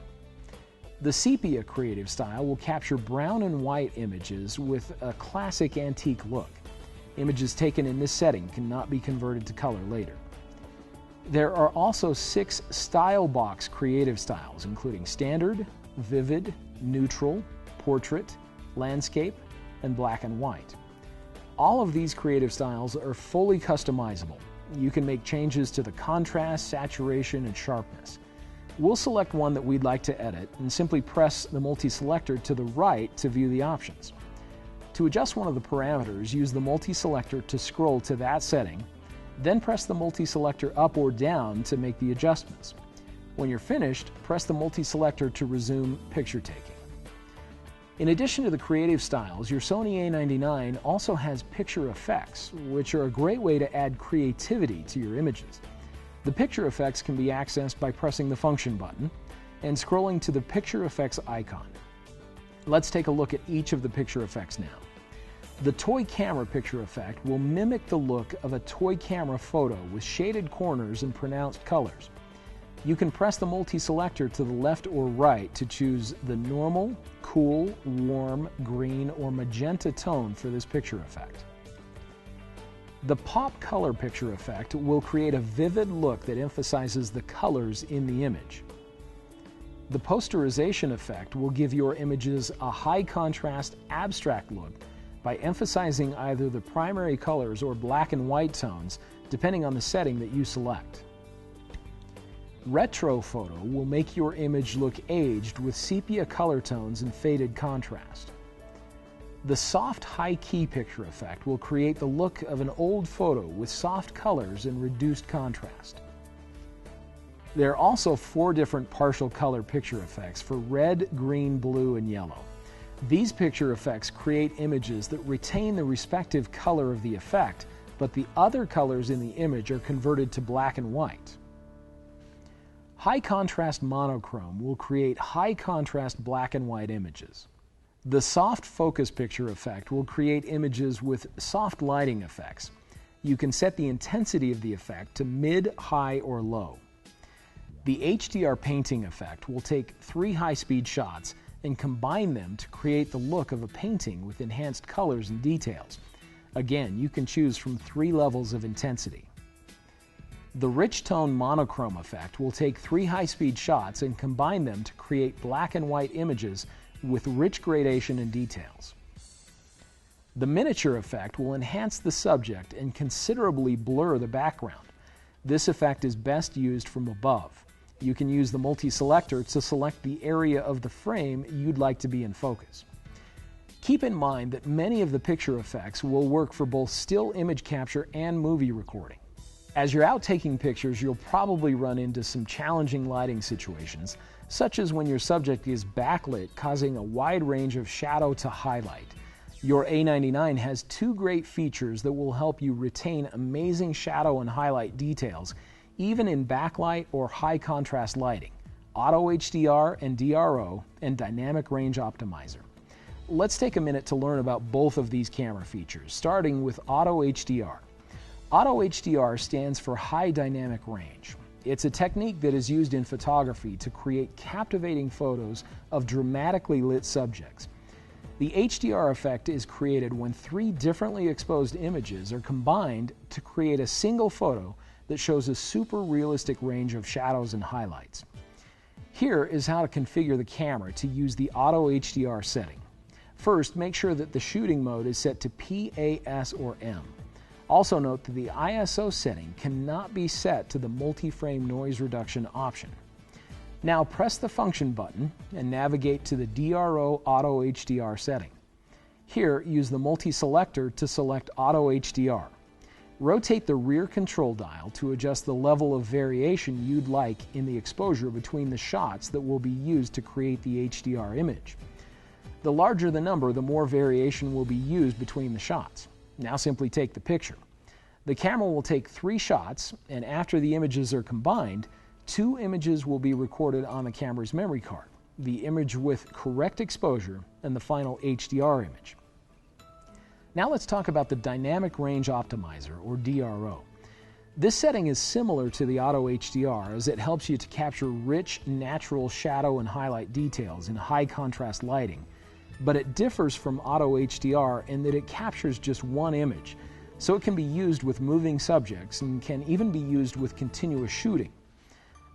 The Sepia creative style will capture brown and white images with a classic antique look. Images taken in this setting cannot be converted to color later. There are also 6 Style Box creative styles, including Standard, Vivid, Neutral, Portrait, Landscape, and Black and White. All of these creative styles are fully customizable. You can make changes to the contrast, saturation, and sharpness. We'll select one that we'd like to edit and simply press the multi-selector to the right to view the options. To adjust one of the parameters, use the multi-selector to scroll to that setting, then press the multi-selector up or down to make the adjustments. When you're finished, press the multi-selector to resume picture taking. In addition to the creative styles, your Sony A99 also has picture effects, which are a great way to add creativity to your images. The picture effects can be accessed by pressing the Function button and scrolling to the picture effects icon. Let's take a look at each of the picture effects now. The Toy Camera picture effect will mimic the look of a toy camera photo with shaded corners and pronounced colors. You can press the multi-selector to the left or right to choose the normal, cool, warm, green, or magenta tone for this picture effect. The Pop Color picture effect will create a vivid look that emphasizes the colors in the image. The Posterization effect will give your images a high-contrast, abstract look by emphasizing either the primary colors or black and white tones, depending on the setting that you select. Retro Photo will make your image look aged with sepia color tones and faded contrast. The soft high key picture effect will create the look of an old photo with soft colors and reduced contrast. There are also 4 different partial color picture effects for red, green, blue, and yellow. These picture effects create images that retain the respective color of the effect, but the other colors in the image are converted to black and white. High contrast monochrome will create high contrast black and white images. The soft focus picture effect will create images with soft lighting effects. You can set the intensity of the effect to mid, high, or low. The HDR painting effect will take 3 high-speed shots and combine them to create the look of a painting with enhanced colors and details. Again, you can choose from 3 levels of intensity. The rich tone monochrome effect will take 3 high-speed shots and combine them to create black and white images with rich gradation and details. The miniature effect will enhance the subject and considerably blur the background. This effect is best used from above. You can use the multi-selector to select the area of the frame you'd like to be in focus. Keep in mind that many of the picture effects will work for both still image capture and movie recording. As you're out taking pictures, you'll probably run into some challenging lighting situations, such as when your subject is backlit, causing a wide range of shadow to highlight. Your a99 has 2 great features that will help you retain amazing shadow and highlight details, even in backlight or high contrast lighting: Auto HDR and DRO, and Dynamic Range Optimizer. Let's take a minute to learn about both of these camera features, starting with Auto HDR. Auto HDR stands for High Dynamic Range. It's a technique that is used in photography to create captivating photos of dramatically lit subjects. The HDR effect is created when 3 differently exposed images are combined to create a single photo that shows a super realistic range of shadows and highlights. Here is how to configure the camera to use the Auto HDR setting. First, make sure that the shooting mode is set to PAS or M. Also note that the ISO setting cannot be set to the multi-frame noise reduction option. Now press the function button and navigate to the DRO Auto HDR setting. Here, use the multi-selector to select Auto HDR. Rotate the rear control dial to adjust the level of variation you'd like in the exposure between the shots that will be used to create the HDR image. The larger the number, the more variation will be used between the shots. Now simply take the picture. The camera will take 3 shots, and after the images are combined, 2 images will be recorded on the camera's memory card: the image with correct exposure and the final HDR image. Now let's talk about the Dynamic Range Optimizer, or DRO. This setting is similar to the Auto HDR, as it helps you to capture rich, natural shadow and highlight details in high contrast lighting, but it differs from Auto HDR in that it captures just 1 image, so it can be used with moving subjects and can even be used with continuous shooting.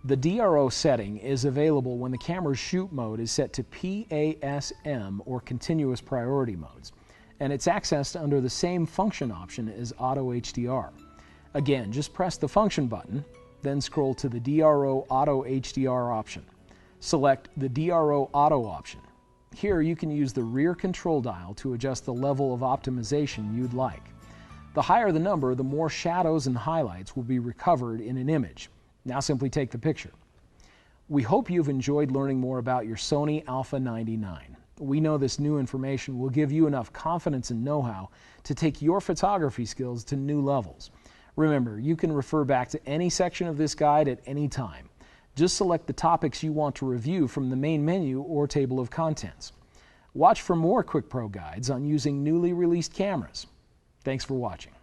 The DRO setting is available when the camera's shoot mode is set to PASM, or continuous priority modes, and it's accessed under the same function option as Auto HDR. Again, just press the function button, then scroll to the DRO Auto HDR option. Select the DRO Auto option. Here you can use the rear control dial to adjust the level of optimization you'd like. The higher the number, the more shadows and highlights will be recovered in an image. Now simply take the picture. We hope you've enjoyed learning more about your Sony a99. We know this new information will give you enough confidence and know-how to take your photography skills to new levels. Remember, you can refer back to any section of this guide at any time. Just select the topics you want to review from the main menu or table of contents. Watch for more QuickPro guides on using newly released cameras. Thanks for watching.